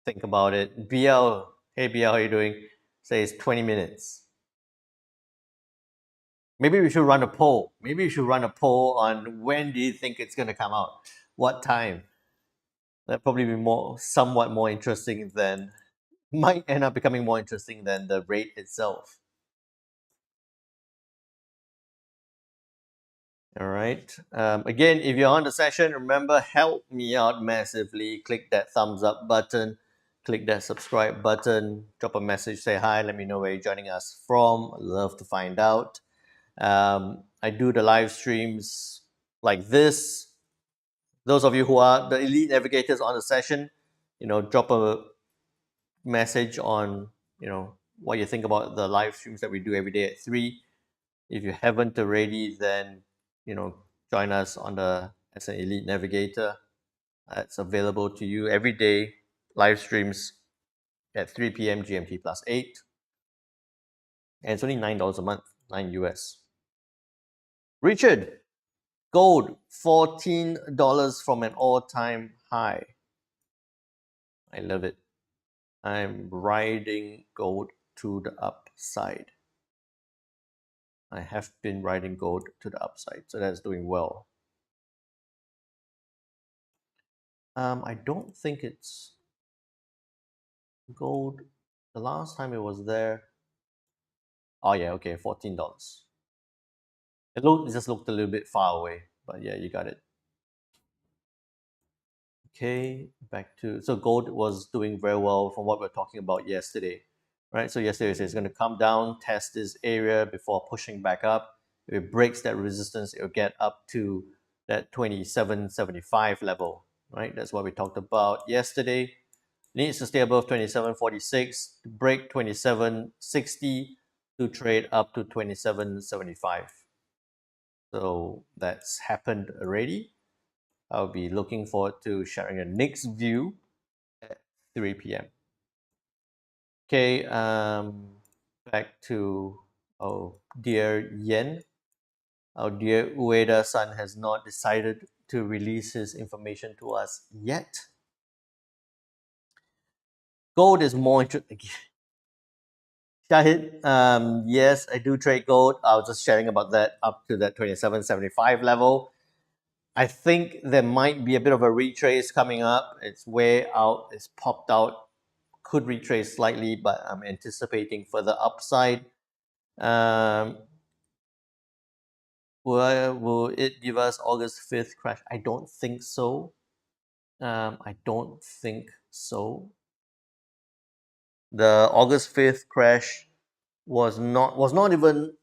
think about it. BL, hey BL, how you doing? Says 20 minutes. Maybe we should run a poll. Maybe we should run a poll on when do you think it's gonna come out? What time? That'd probably be somewhat more interesting than might end up becoming more interesting than the rate itself. All right. Again, if you're on the session, remember, help me out massively. Click that thumbs up button. click that subscribe button, drop a message, say hi, let me know where you're joining us from. I'd love to find out. I do the live streams like this. Those of you who are the elite navigators on the session, drop a message on, what you think about the live streams that we do every day at 3. If you haven't already, then, join us on the as an elite navigator. It's available to you every day, live streams at 3 p.m. GMT plus 8. And it's only $9 a month, 9 US. Richard, gold, $14 from an all-time high. I love it. I'm riding gold to the upside. I have been riding gold to the upside, so that's doing well. I don't think it's gold. The last time it was there. Oh yeah, okay, $14. It just looked a little bit far away, but yeah, you got it. Okay, so gold was doing very well from what we were talking about yesterday, right? So yesterday it says it's going to come down, test this area before pushing back up. If it breaks that resistance, it'll get up to that 27.75 level, right? That's what we talked about yesterday. It needs to stay above 27.46 to break 27.60 to trade up to 27.75. So that's happened already. I'll be looking forward to sharing a next view at 3 p.m. Okay, back to dear Yen. Our dear Ueda-san has not decided to release his information to us yet. Gold is more interesting. Shahid, yes, I do trade gold. I was just sharing about that up to that 27.75 level. I think there might be a bit of a retrace coming up. It's way out, it's popped out, could retrace slightly, but I'm anticipating further upside. Will it give us August 5th crash? I don't think so. I don't think so. The August 5th crash was not even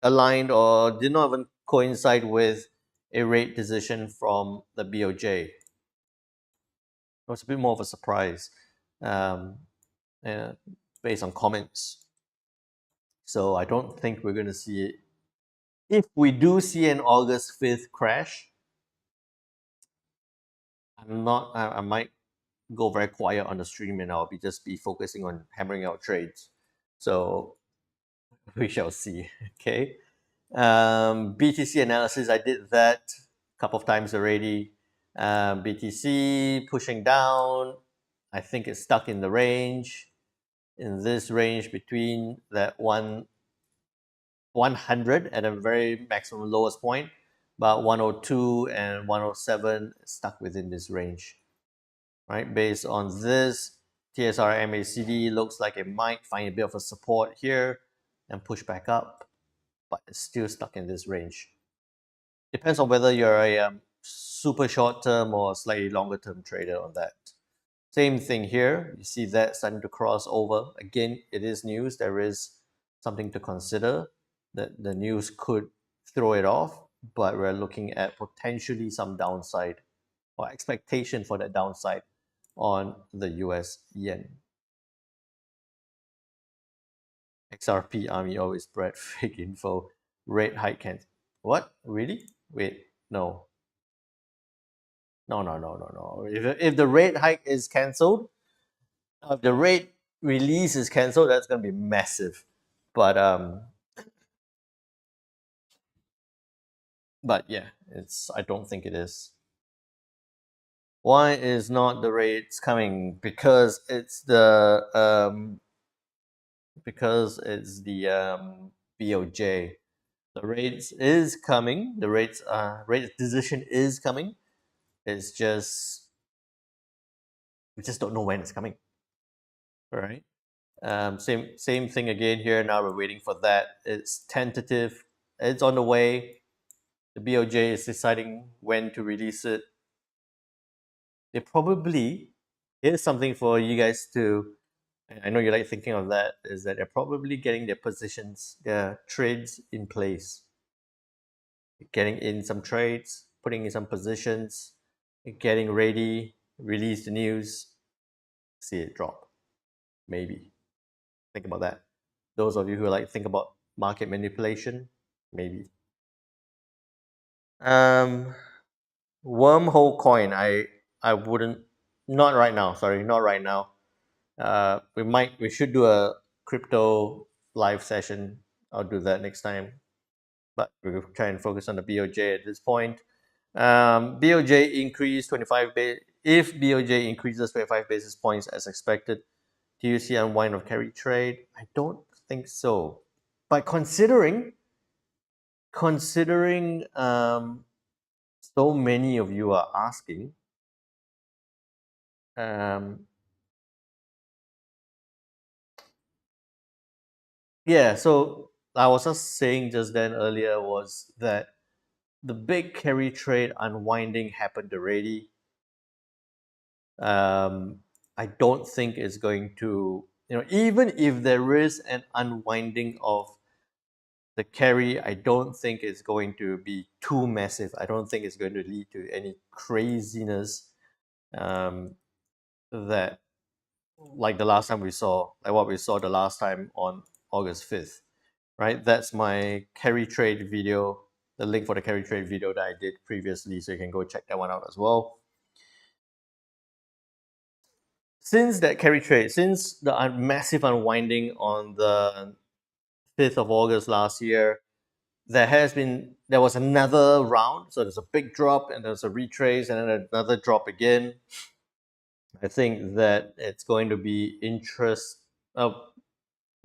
aligned or did not even coincide with a rate decision from the BOJ. It was a bit more of a surprise, based on comments. So I don't think we're going to see it. If we do see an August 5th crash, I might go very quiet on the stream and I'll just be focusing on hammering out trades. So we shall see. Okay. BTC analysis, I did that a couple of times already. BTC pushing down. I think it's stuck in the range, in this range between that 100 at a very maximum lowest point, but 102 and 107 stuck within this range, right? Based on this, TSR MACD looks like it might find a bit of a support here and push back up, but it's still stuck in this range. Depends on whether you're a super short term or slightly longer term trader on that. Same thing here. You see that starting to cross over. Again, it is news. There is something to consider that the news could throw it off, but we're looking at potentially some downside or expectation for that downside on the US yen. XRP army always spread fake info. Rate hike can. What? Really? Wait, no. No. If the rate hike is cancelled, if the rate release is cancelled, that's going to be massive. But yeah, I don't think it is. Why is not the rates coming? Because it's the BOJ. The rates is coming. The rate decision is coming. It's just we just don't know when it's coming. All right. Same thing again here. Now we're waiting for that. It's tentative. It's on the way. The BOJ is deciding when to release it. They probably Here's something for you guys to, I know you like thinking of that, is that they're probably getting their positions, their trades in place, getting in some trades, putting in some positions, getting ready, release the news, see it drop. Maybe. Think about that. Those of you who like think about market manipulation, maybe. Um, Wormhole coin, I wouldn't, not right now. Sorry, not right now. We should do a crypto live session. I'll do that next time. But we'll try and focus on the BOJ at this point. BOJ increased 25 if BOJ increases 25 basis points as expected, do you see unwind of carry trade? I don't think so. But considering so many of you are asking, um, yeah. So I was just saying just then earlier was that the big carry trade unwinding happened already. I don't think it's going to, even if there is an unwinding of the carry, I don't think it's going to be too massive. I don't think it's going to lead to any craziness um, that, like the last time we saw, like what we saw the last time on August 5th, right? That's my carry trade video, the link for the carry trade video that I did previously, so you can go check that one out as well. Since that carry trade, since the massive unwinding on the 5th of August last year, there was another round. So there's a big drop and there's a retrace and then another drop again. I think that it's going to be a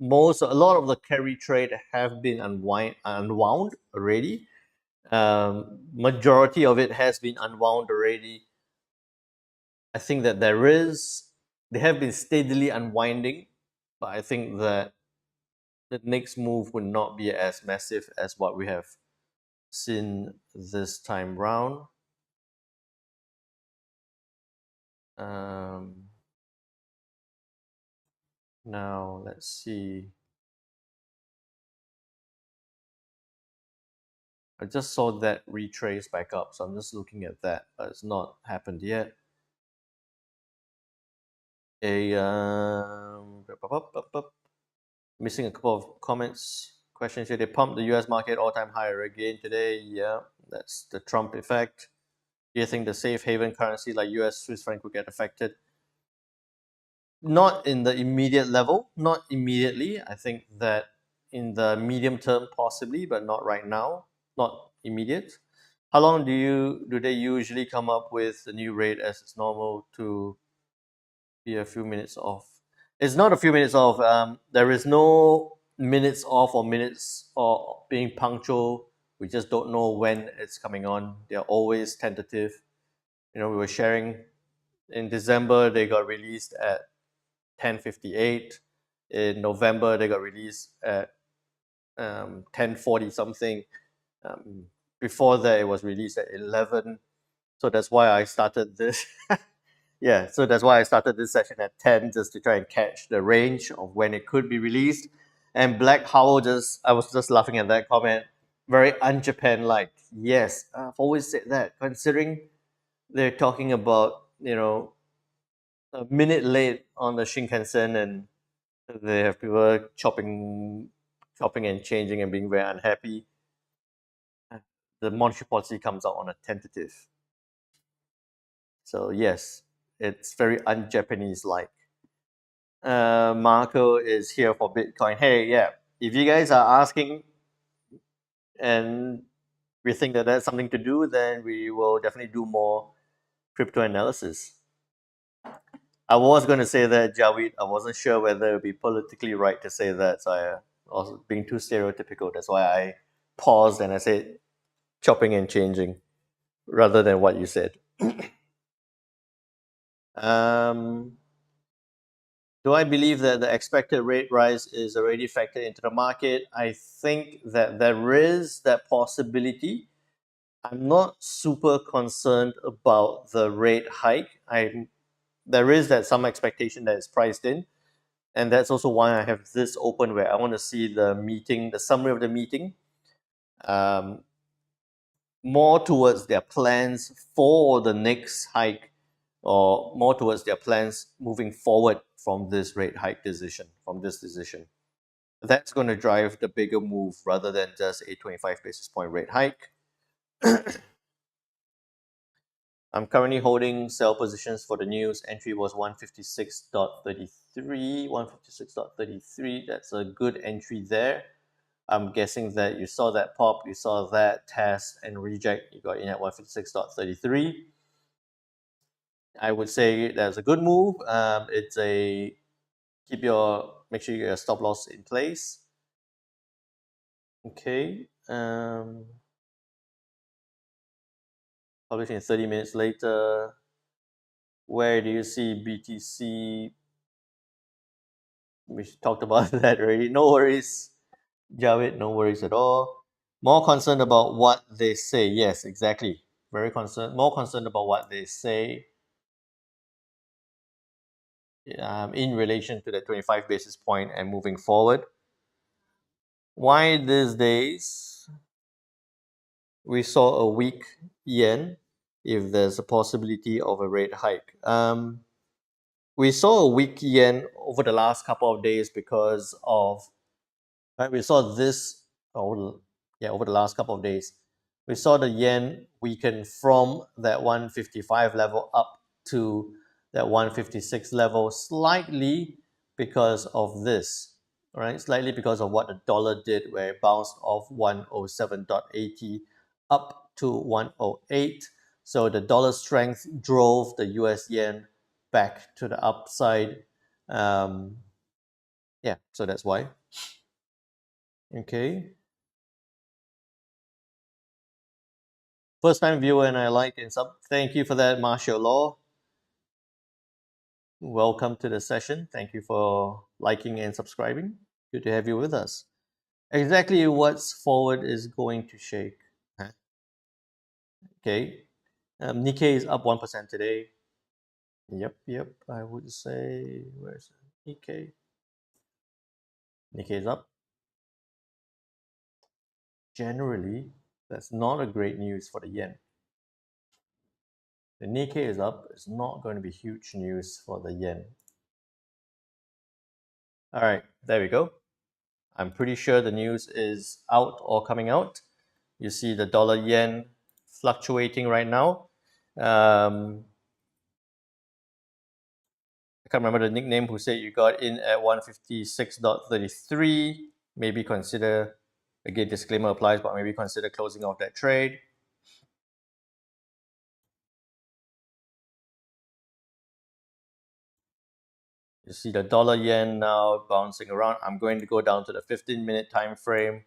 lot of the carry trade have been unwound already. Majority of it has been unwound already. I think that they have been steadily unwinding, but I think that the next move would not be as massive as what we have seen this time round. Now let's see. I just saw that retrace back up, so I'm just looking at that, but it's not happened yet. Missing a couple of comments. Questions here. They pumped the US market all-time higher again today. Yeah, that's the Trump effect. Do you think the safe haven currency like US Swiss franc would get affected? Not in the immediate level, not immediately. I think that in the medium term, possibly, but not right now, not immediate. How long do they usually come up with the new rate as it's normal to be a few minutes off? It's not a few minutes off. There is no minutes off or minutes or being punctual. We just don't know when it's coming on. They're always tentative. We were sharing in December, they got released at 10:58. In November, they got released at 10:40 something. Before that, it was released at 11. So that's why I started this. Yeah, so that's why I started this session at 10, just to try and catch the range of when it could be released. And Black Howell I was just laughing at that comment. Very un-Japan-like. Yes, I've always said that. Considering they're talking about, a minute late on the Shinkansen, and they have people chopping and changing and being very unhappy. The monetary policy comes out on a tentative. So yes, it's very un-Japanese like. Marco is here for Bitcoin. Hey, yeah, if you guys are asking and we think that that's something to do, then we will definitely do more crypto analysis. I was going to say that, Javed. I wasn't sure whether it would be politically right to say that, so I was being too stereotypical. That's why I paused and I said chopping and changing rather than what you said. Do I believe that the expected rate rise is already factored into the market? I think that there is that possibility. I'm not super concerned about the rate hike. I'm there is that some expectation that is priced in, and that's also why I have this open where I want to see the meeting, the summary of the meeting, um, more towards their plans for the next hike, or more towards their plans moving forward from this rate hike decision, from this decision. That's going to drive the bigger move rather than just a 25 basis point rate hike. I'm currently holding sell positions for the news. Entry was 156.33, 156.33. That's a good entry there. I'm guessing that you saw that pop, you saw that test and reject, you got in at 156.33. I would say that's a good move. It's a make sure you get your stop loss in place. Okay. Publishing 30 minutes later. Where do you see BTC? We talked about that already. No worries, Javed. No worries at all. More concerned about what they say. Yes, exactly. Very concerned. More concerned about what they say in relation to the 25 basis point and moving forward. Why these days we saw a weak yen if there's a possibility of a rate hike? We saw a weak yen over the last couple of days because of, right, we saw this over the last couple of days. We saw the yen weaken from that 155 level up to that 156 level slightly because of this, right? Slightly because of what the dollar did, where it bounced off 107.80 up to 108. So the dollar strength drove the US yen back to the upside. Yeah, so that's why. Okay. First time viewer and I like and sub. Thank you for that, Martial Law. Welcome to the session. Thank you for liking and subscribing. Good to have you with us. Exactly what's forward is going to shake. Huh? Okay. Nikkei is up 1% today. Yep. I would say, where's Nikkei? Nikkei is up. Generally, that's not a great news for the yen. The Nikkei is up. It's not going to be huge news for the yen. All right, there we go. I'm pretty sure the news is out or coming out. You see the dollar yen fluctuating right now. I can't remember the nickname who said you got in at 156.33. Maybe consider, again, disclaimer applies, but maybe consider closing off that trade. You see the dollar yen now bouncing around. I'm going to go down to the 15-minute time frame.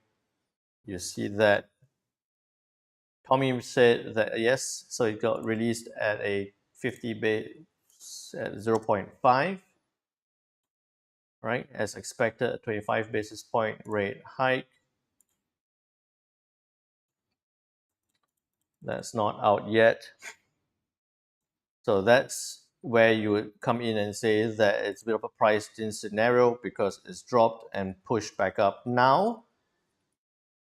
You see that Tommy said that yes, so it got released at a 50 base at 0.5, right? As expected, a 25 basis point rate hike. That's not out yet. So that's where you would come in and say that it's a bit of a priced-in scenario because it's dropped and pushed back up now.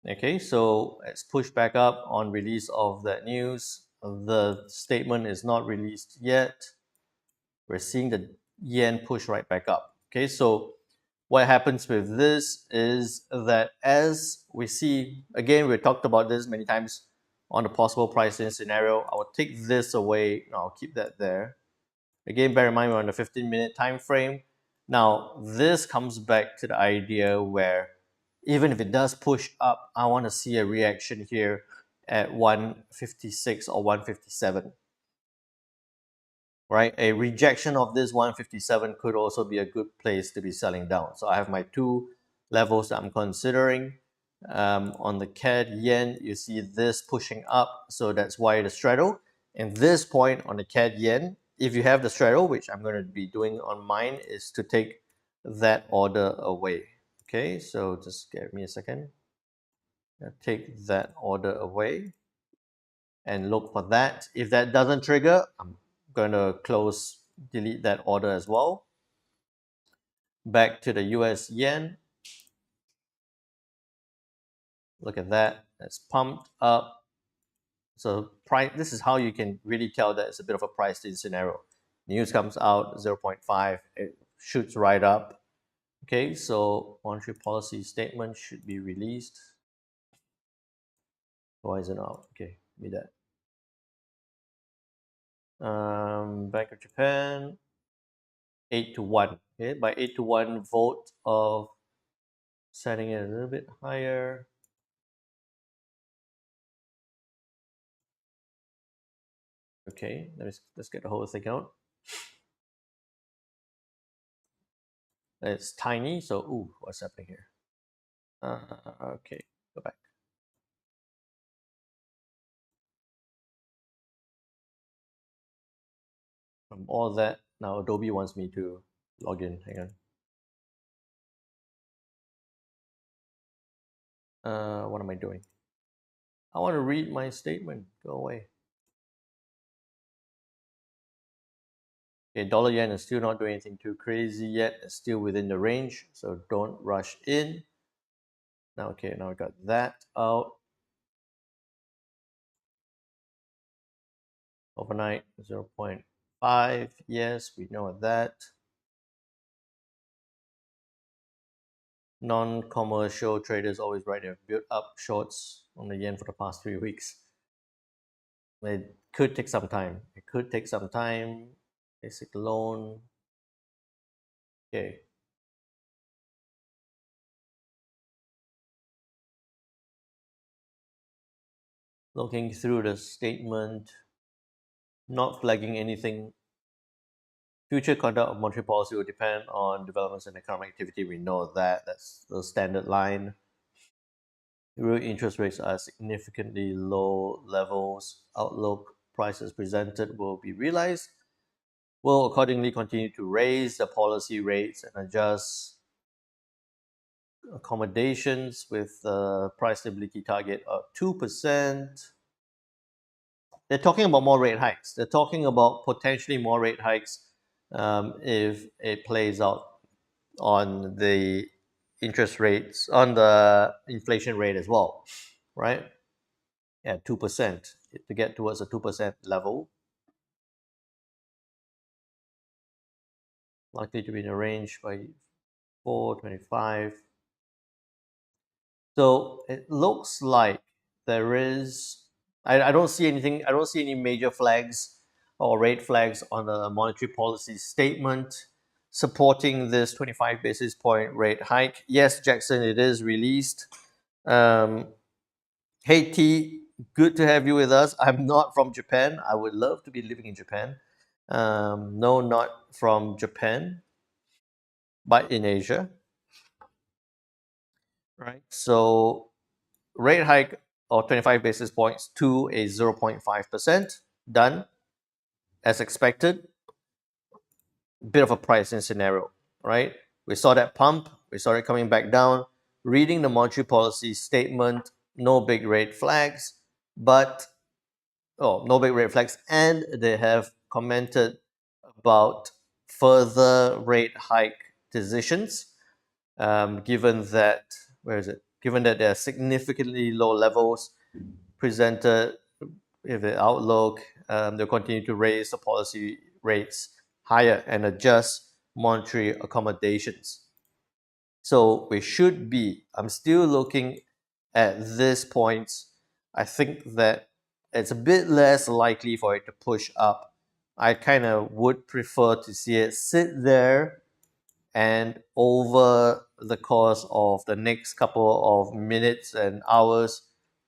Okay, so it's pushed back up on release of that news. The statement is not released yet. We're seeing the yen push right back up. Okay, so what happens with this is that as we see, again, we talked about this many times on the possible pricing scenario. I will take this away. No, I'll keep that there. Again, bear in mind we're on the 15-minute time frame. Now, this comes back to the idea where even if it does push up, I want to see a reaction here at 156 or 157. Right? A rejection of this 157 could also be a good place to be selling down. So I have my two levels that I'm considering. On the CAD yen, you see this pushing up, so that's why the straddle. And this point on the CAD yen, if you have the straddle, which I'm going to be doing on mine, is to take that order away. Okay, so just give me a second. Take that order away and look for that. If that doesn't trigger, I'm going to close delete that order as well. Back to the US yen. Look at that. It's pumped up. So price. This is how you can really tell that it's a bit of a priced in scenario. News comes out 0.5, it shoots right up. Okay, so monetary policy statement should be released. Why is it not? Okay, give me that. Bank of Japan, 8-1. Okay, by 8-1 vote of setting it a little bit higher. Okay, let's get the whole thing out. It's tiny, so ooh, what's happening here? Okay, go back. From all that, now Adobe wants me to log in. Hang on. What am I doing? I want to read my statement. Go away. Okay, dollar yen is still not doing anything too crazy yet. It's still within the range, so don't rush in. Now, okay, now I got that out. Overnight 0.5. Yes, we know that. Non-commercial traders always right have built up shorts on the yen for the past 3 weeks. It could take some time. It could take some time. Basic loan. Okay. Looking through the statement, not flagging anything. Future conduct of monetary policy will depend on developments in economic activity. We know that. That's the standard line. Real interest rates are significantly low levels. Outlook prices presented will be realized. Will accordingly continue to raise the policy rates and adjust accommodations with the price stability target of 2%. They're talking about more rate hikes. They're talking about potentially more rate hikes if it plays out on the interest rates, on the inflation rate as well, right? At 2% to get towards a 2% level. Likely to be in a range by 4.25. So it looks like there is. I don't see anything. I don't see any major flags or red flags on the monetary policy statement supporting this 25 basis point rate hike. Yes, Jackson, it is released. Hey T, good to have you with us. I'm not from Japan. I would love to be living in Japan. No, not from Japan, but in Asia. Right. So rate hike of 25 basis points to a 0.5%. Done as expected. Bit of a pricing scenario, right? We saw that pump, we saw it coming back down. Reading the monetary policy statement, no big red flags, but no big red flags, and they have commented about further rate hike decisions, given that Given that there are significantly low levels presented with the outlook, they'll continue to raise the policy rates higher and adjust monetary accommodations. So we should be. I'm still looking at this point. I think that it's a bit less likely for it to push up. I kind of would prefer to see it sit there and over the course of the next couple of minutes and hours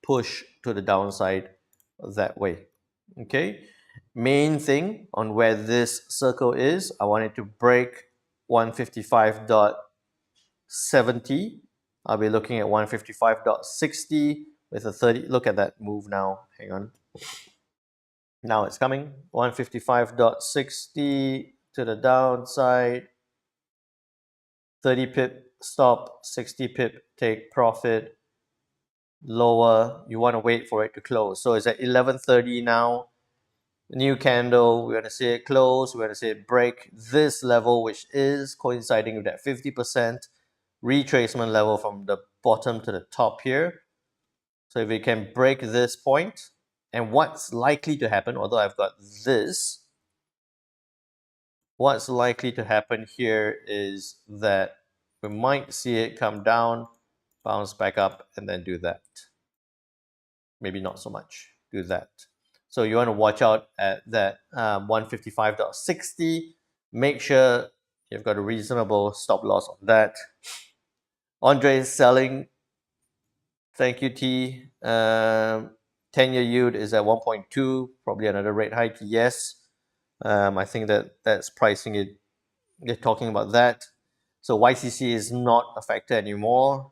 push to the downside that way. Okay, main thing on where this circle is, I want it to break 155.70. I'll be looking at 155.60 with a 30. Look at that move now. Hang on. Now it's coming. 155.60 to the downside. 30 pip stop, 60 pip take profit. Lower, you want to wait for it to close. So it's at 11:30 now. new candle, we're going to see it close, we're going to see it break this level, which is coinciding with that 50% retracement level from the bottom to the top here. So if we can break this point, and what's likely to happen, although I've got this, what's likely to happen here is that we might see it come down, bounce back up, and then do that. Maybe not so much, do that. So you want to watch out at that 155.60. Make sure you've got a reasonable stop loss on that. Andre is selling. Thank you, T. 10-year yield is at 1.2, probably another rate hike. Yes. I think that's pricing it. They're talking about that. So YCC is not a factor anymore.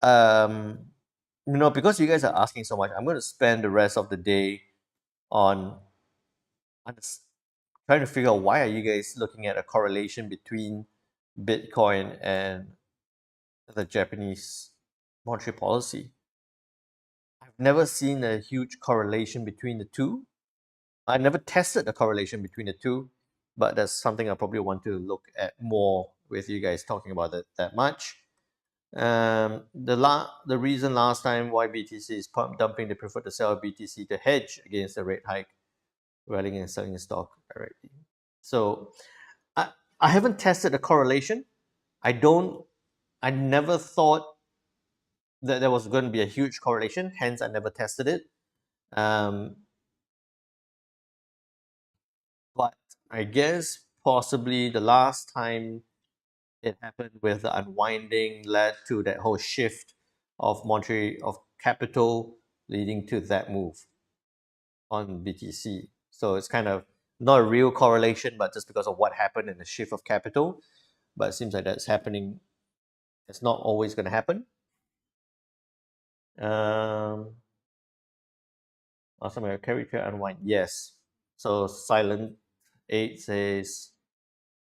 Because you guys are asking so much, I'm going to spend the rest of the day on trying to figure out why are you guys looking at a correlation between Bitcoin and the Japanese monetary policy. I've never seen a huge correlation between the two. I never tested the correlation between the two, but that's something I probably want to look at more with you guys talking about it that much. The reason last time why BTC is pump dumping, they prefer to sell BTC to hedge against the rate hike rather than selling the stock directly. So I haven't tested the correlation. I never thought that there was going to be a huge correlation, hence I never tested it. But I guess possibly the last time it happened with the unwinding led to that whole shift of capital leading to that move on BTC. So it's kind of not a real correlation, but just because of what happened in the shift of capital. But it seems like that's happening. It's not always going to happen. Also, carry trade unwind. Yes. So silent 8 says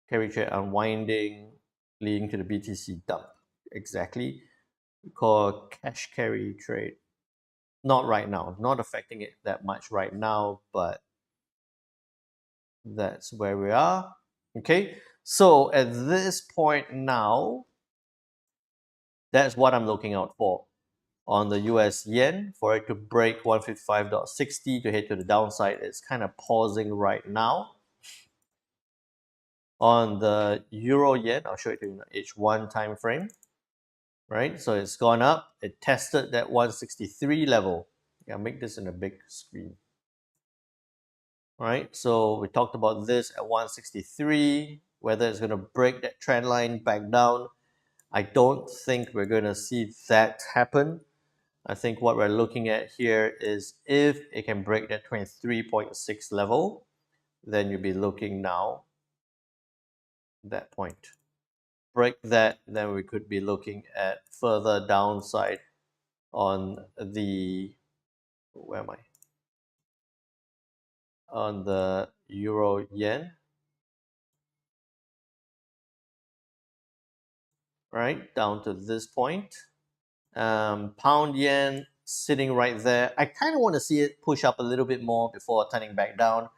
carry trade unwinding leading to the BTC dump. Exactly. We call cash carry trade. Not right now. Not affecting it that much right now, but that's where we are. Okay. So at this point now, that's what I'm looking out for. On the US yen, for it to break 155.60 to head to the downside, it's kind of pausing right now. On the euro yen, I'll show it to you in the H1 time frame. Right, so it's gone up. It tested that 163 level. Yeah, make this in a big screen. All right, so we talked about this at 163, whether it's going to break that trend line back down. I don't think we're going to see that happen. I think what we're looking at here is if it can break that 23.6 level, then you'll be looking now that point. Break that, then we could be looking at further downside on the, where am I? On the euro yen, right? Down to this point. Pound yen sitting right there. I kind of want to see it push up a little bit more before turning back down,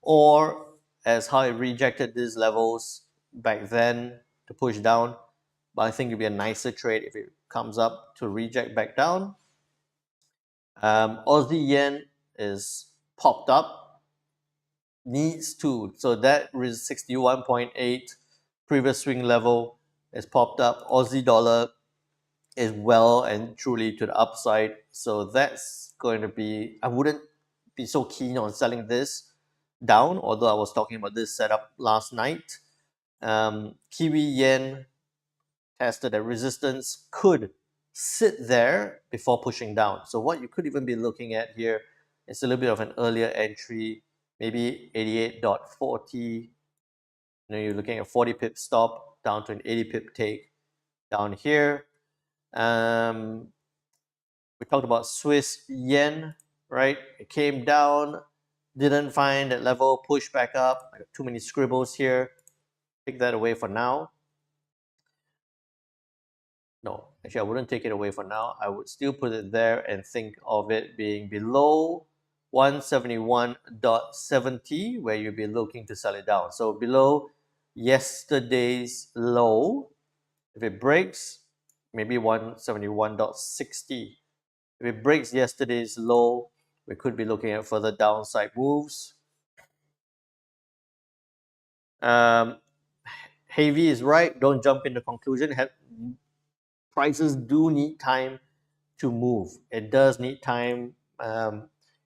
or as how it rejected these levels back then to push down. But I think it'd be a nicer trade if it comes up to reject back down. Aussie yen is popped up, needs to. So that is 61.8 previous swing level is popped up. Aussie dollar is well and truly to the upside. So that's going to be, I wouldn't be so keen on selling this down, although I was talking about this setup last night. Kiwi yen tested at resistance, could sit there before pushing down. So what you could even be looking at here is a little bit of an earlier entry, maybe 88.40. You're looking at 40 pip stop down to an 80 pip take down here. We talked about Swiss yen, right? It came down, didn't find that level, pushed back up. I got too many scribbles here. Take that away for now. No, actually, I wouldn't take it away for now. I would still put it there and think of it being below 171.70, where you'll be looking to sell it down. So below yesterday's low, if it breaks, maybe 171.60. If it breaks yesterday's low, we could be looking at further downside moves. Um, Heavy is right. Don't jump into conclusion. Prices do need time to move. It does need time.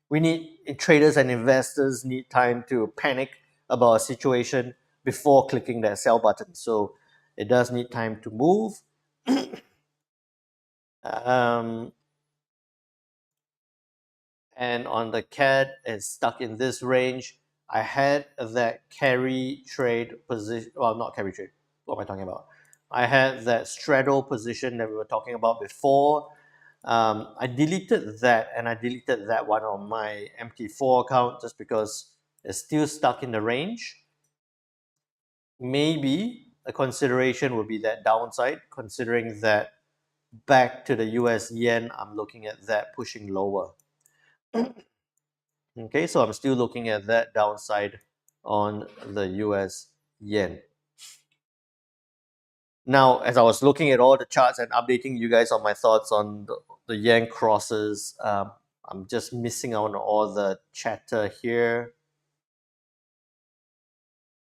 We need traders and investors need time to panic about a situation before clicking that sell button. So it does need time to move. um, and on the CAD, it's stuck in this range. I had that carry trade position. Well, not carry trade. What am I talking about? I had that straddle position that we were talking about before. I deleted that, and I deleted that one on my MT4 account just because it's still stuck in the range. Maybe a consideration would be that downside, considering that back to the US yen, I'm looking at that pushing lower. Okay, so I'm still looking at that downside on the US yen. Now, as I was looking at all the charts and updating you guys on my thoughts on the yen crosses, I'm just missing out on all the chatter here.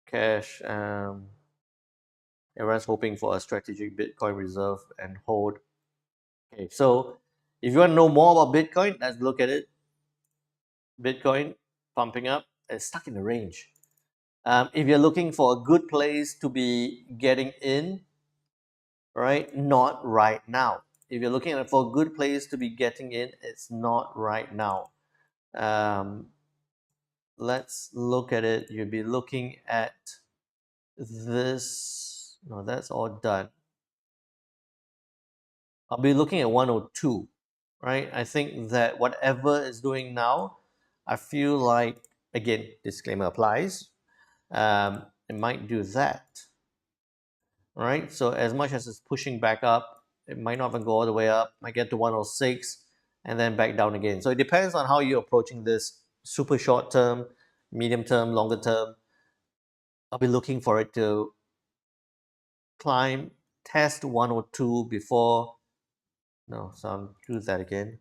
Cash, everyone's hoping for a strategic Bitcoin reserve and hold. Okay, so if you want to know more about Bitcoin, let's look at it. Bitcoin pumping up, it's stuck in the range. If you're looking for a good place to be getting in, right, not right now. If you're looking for a good place to be getting in, it's not right now. Let's look at it. You'll be looking at this. No, that's all done. I'll be looking at 102, right? I think that whatever it's doing now, I feel like, again, disclaimer applies, it might do that, right? So as much as it's pushing back up, it might not even go all the way up, might get to 106 and then back down again. So it depends on how you're approaching this super short term, medium term, longer term. I'll be looking for it to climb, test 102 before, no, so I'll do that again.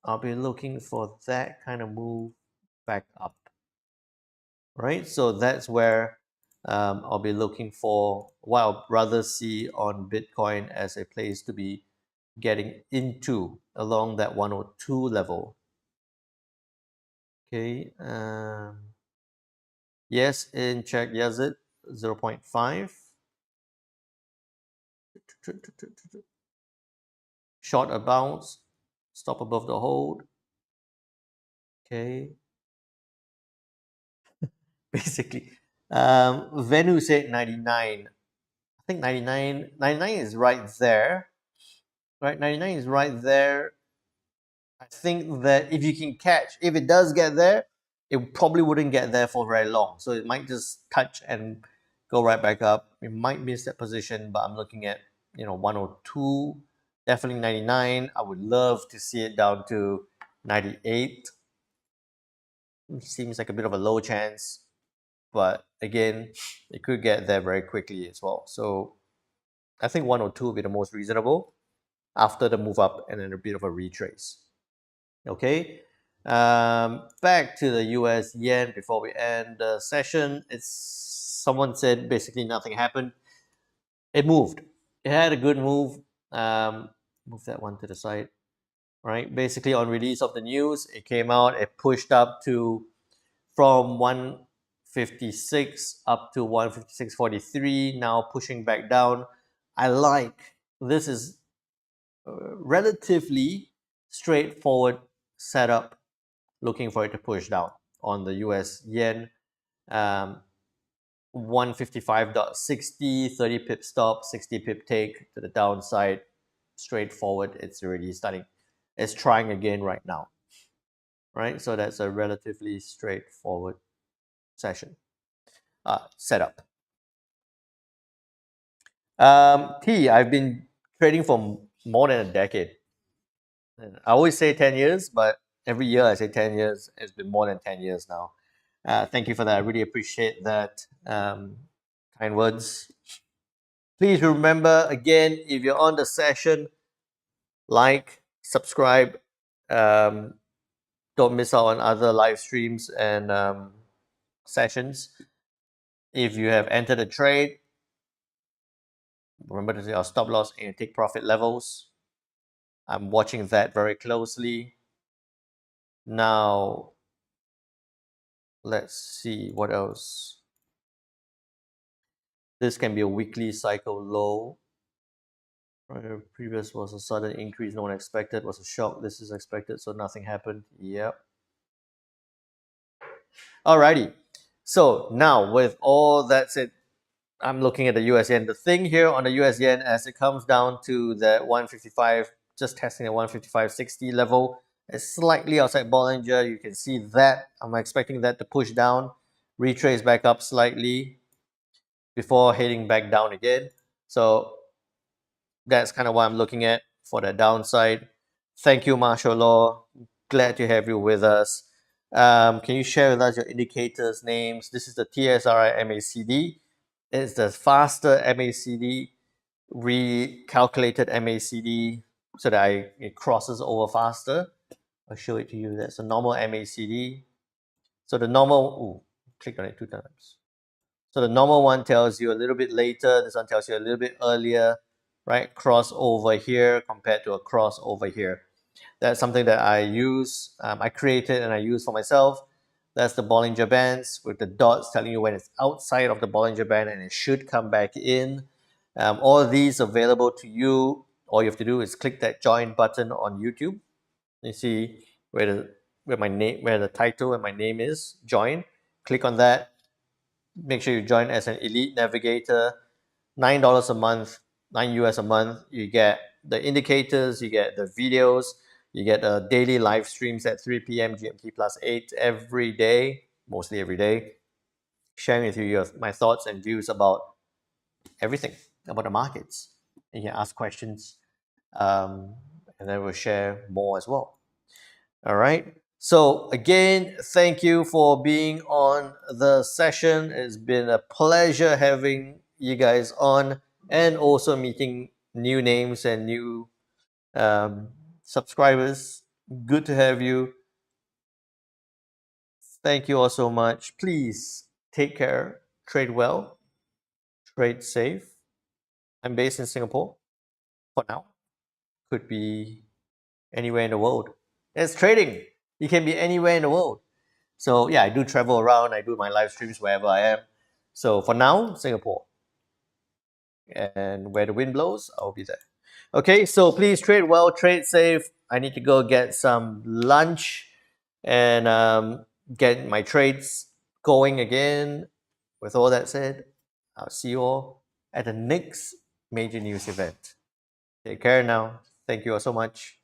I'll be looking for that kind of move back up, right? So that's where I'll be looking for what I'll rather see on Bitcoin as a place to be getting into along that 102 level. Okay. Yes, in check Yazid 0.5. Short a bounce, stop above the hold. Okay. Basically, Venu said 99. I think 99 is right there, right? 99 is right there. I think that if you can catch, if it does get there, it probably wouldn't get there for very long. So it might just touch and go right back up. We might miss that position, but I'm looking at 102, definitely 99. I would love to see it down to 98. It seems like a bit of a low chance, but again, it could get there very quickly as well. So I think 102 will be the most reasonable after the move up and then a bit of a retrace. Okay, back to the US yen before we end the session. Someone said basically nothing happened. It moved. It had a good move. Move that one to the side. Right. Basically, on release of the news, it came out. It pushed up to from 156 up to 156.43. Now pushing back down. I like this is relatively straightforward setup, looking for it to push down on the US yen. 155.60, 30 pip stop, 60 pip take to the downside. Straightforward. It's already starting. It's trying again right now. Right? So that's a relatively straightforward session. Setup. T, I've been trading for more than a decade. And I always say 10 years, but every year I say 10 years. It's been more than 10 years now. Thank you for that. I really appreciate that. Kind words. Please remember again, if you're on the session, like, subscribe. Um, don't miss out on other live streams and sessions. If you have entered a trade, remember to say our stop loss and take profit levels. I'm watching that very closely. Now, let's see what else. This can be a weekly cycle low. Previous was a sudden increase no one expected, was a shock. This is expected, so nothing happened. Yep. Alrighty. So now with all that said, I'm looking at the US yen. The thing here on the US yen, as it comes down to the 155, just testing the 155.60 level, it's slightly outside Bollinger. You can see that. I'm expecting that to push down, retrace back up slightly before heading back down again. So that's kind of what I'm looking at for the downside. Thank you, Marshall Law. Glad to have you with us. Can you share with us your indicators names? This is the TSRI MACD. It's the faster MACD, recalculated MACD, so that it crosses over faster. I'll show it to you. That's a normal MACD. So the normal, click on it 2 times. So the normal one tells you a little bit later. This one tells you a little bit earlier, right? Cross over here compared to a cross over here. That's something that I use. I created and I use for myself. That's the Bollinger Bands with the dots telling you when it's outside of the Bollinger Band and it should come back in. All of these available to you. All you have to do is click that join button on YouTube. You see where my name, where the title and my name is. Join. Click on that. Make sure you join as an elite navigator. $9 a month, 9 US a month. You get the indicators, you get the videos, you get daily live streams at 3 p.m. GMT plus 8 every day, mostly every day, sharing with you my thoughts and views about everything about the markets. And you can ask questions, and then we'll share more as well. All right. So again, thank you for being on the session. It's been a pleasure having you guys on and also meeting new names and new subscribers. Good to have you. Thank you all so much. Please take care, trade well, trade safe. I'm based in Singapore for now. Could be anywhere in the world. It's trading. You can be anywhere in the world. So yeah, I do travel around. I do my live streams wherever I am. So for now, Singapore. And where the wind blows, I'll be there. Okay, so please trade well, trade safe. I need to go get some lunch and get my trades going again. With all that said, I'll see you all at the next major news event. Take care now. Thank you all so much.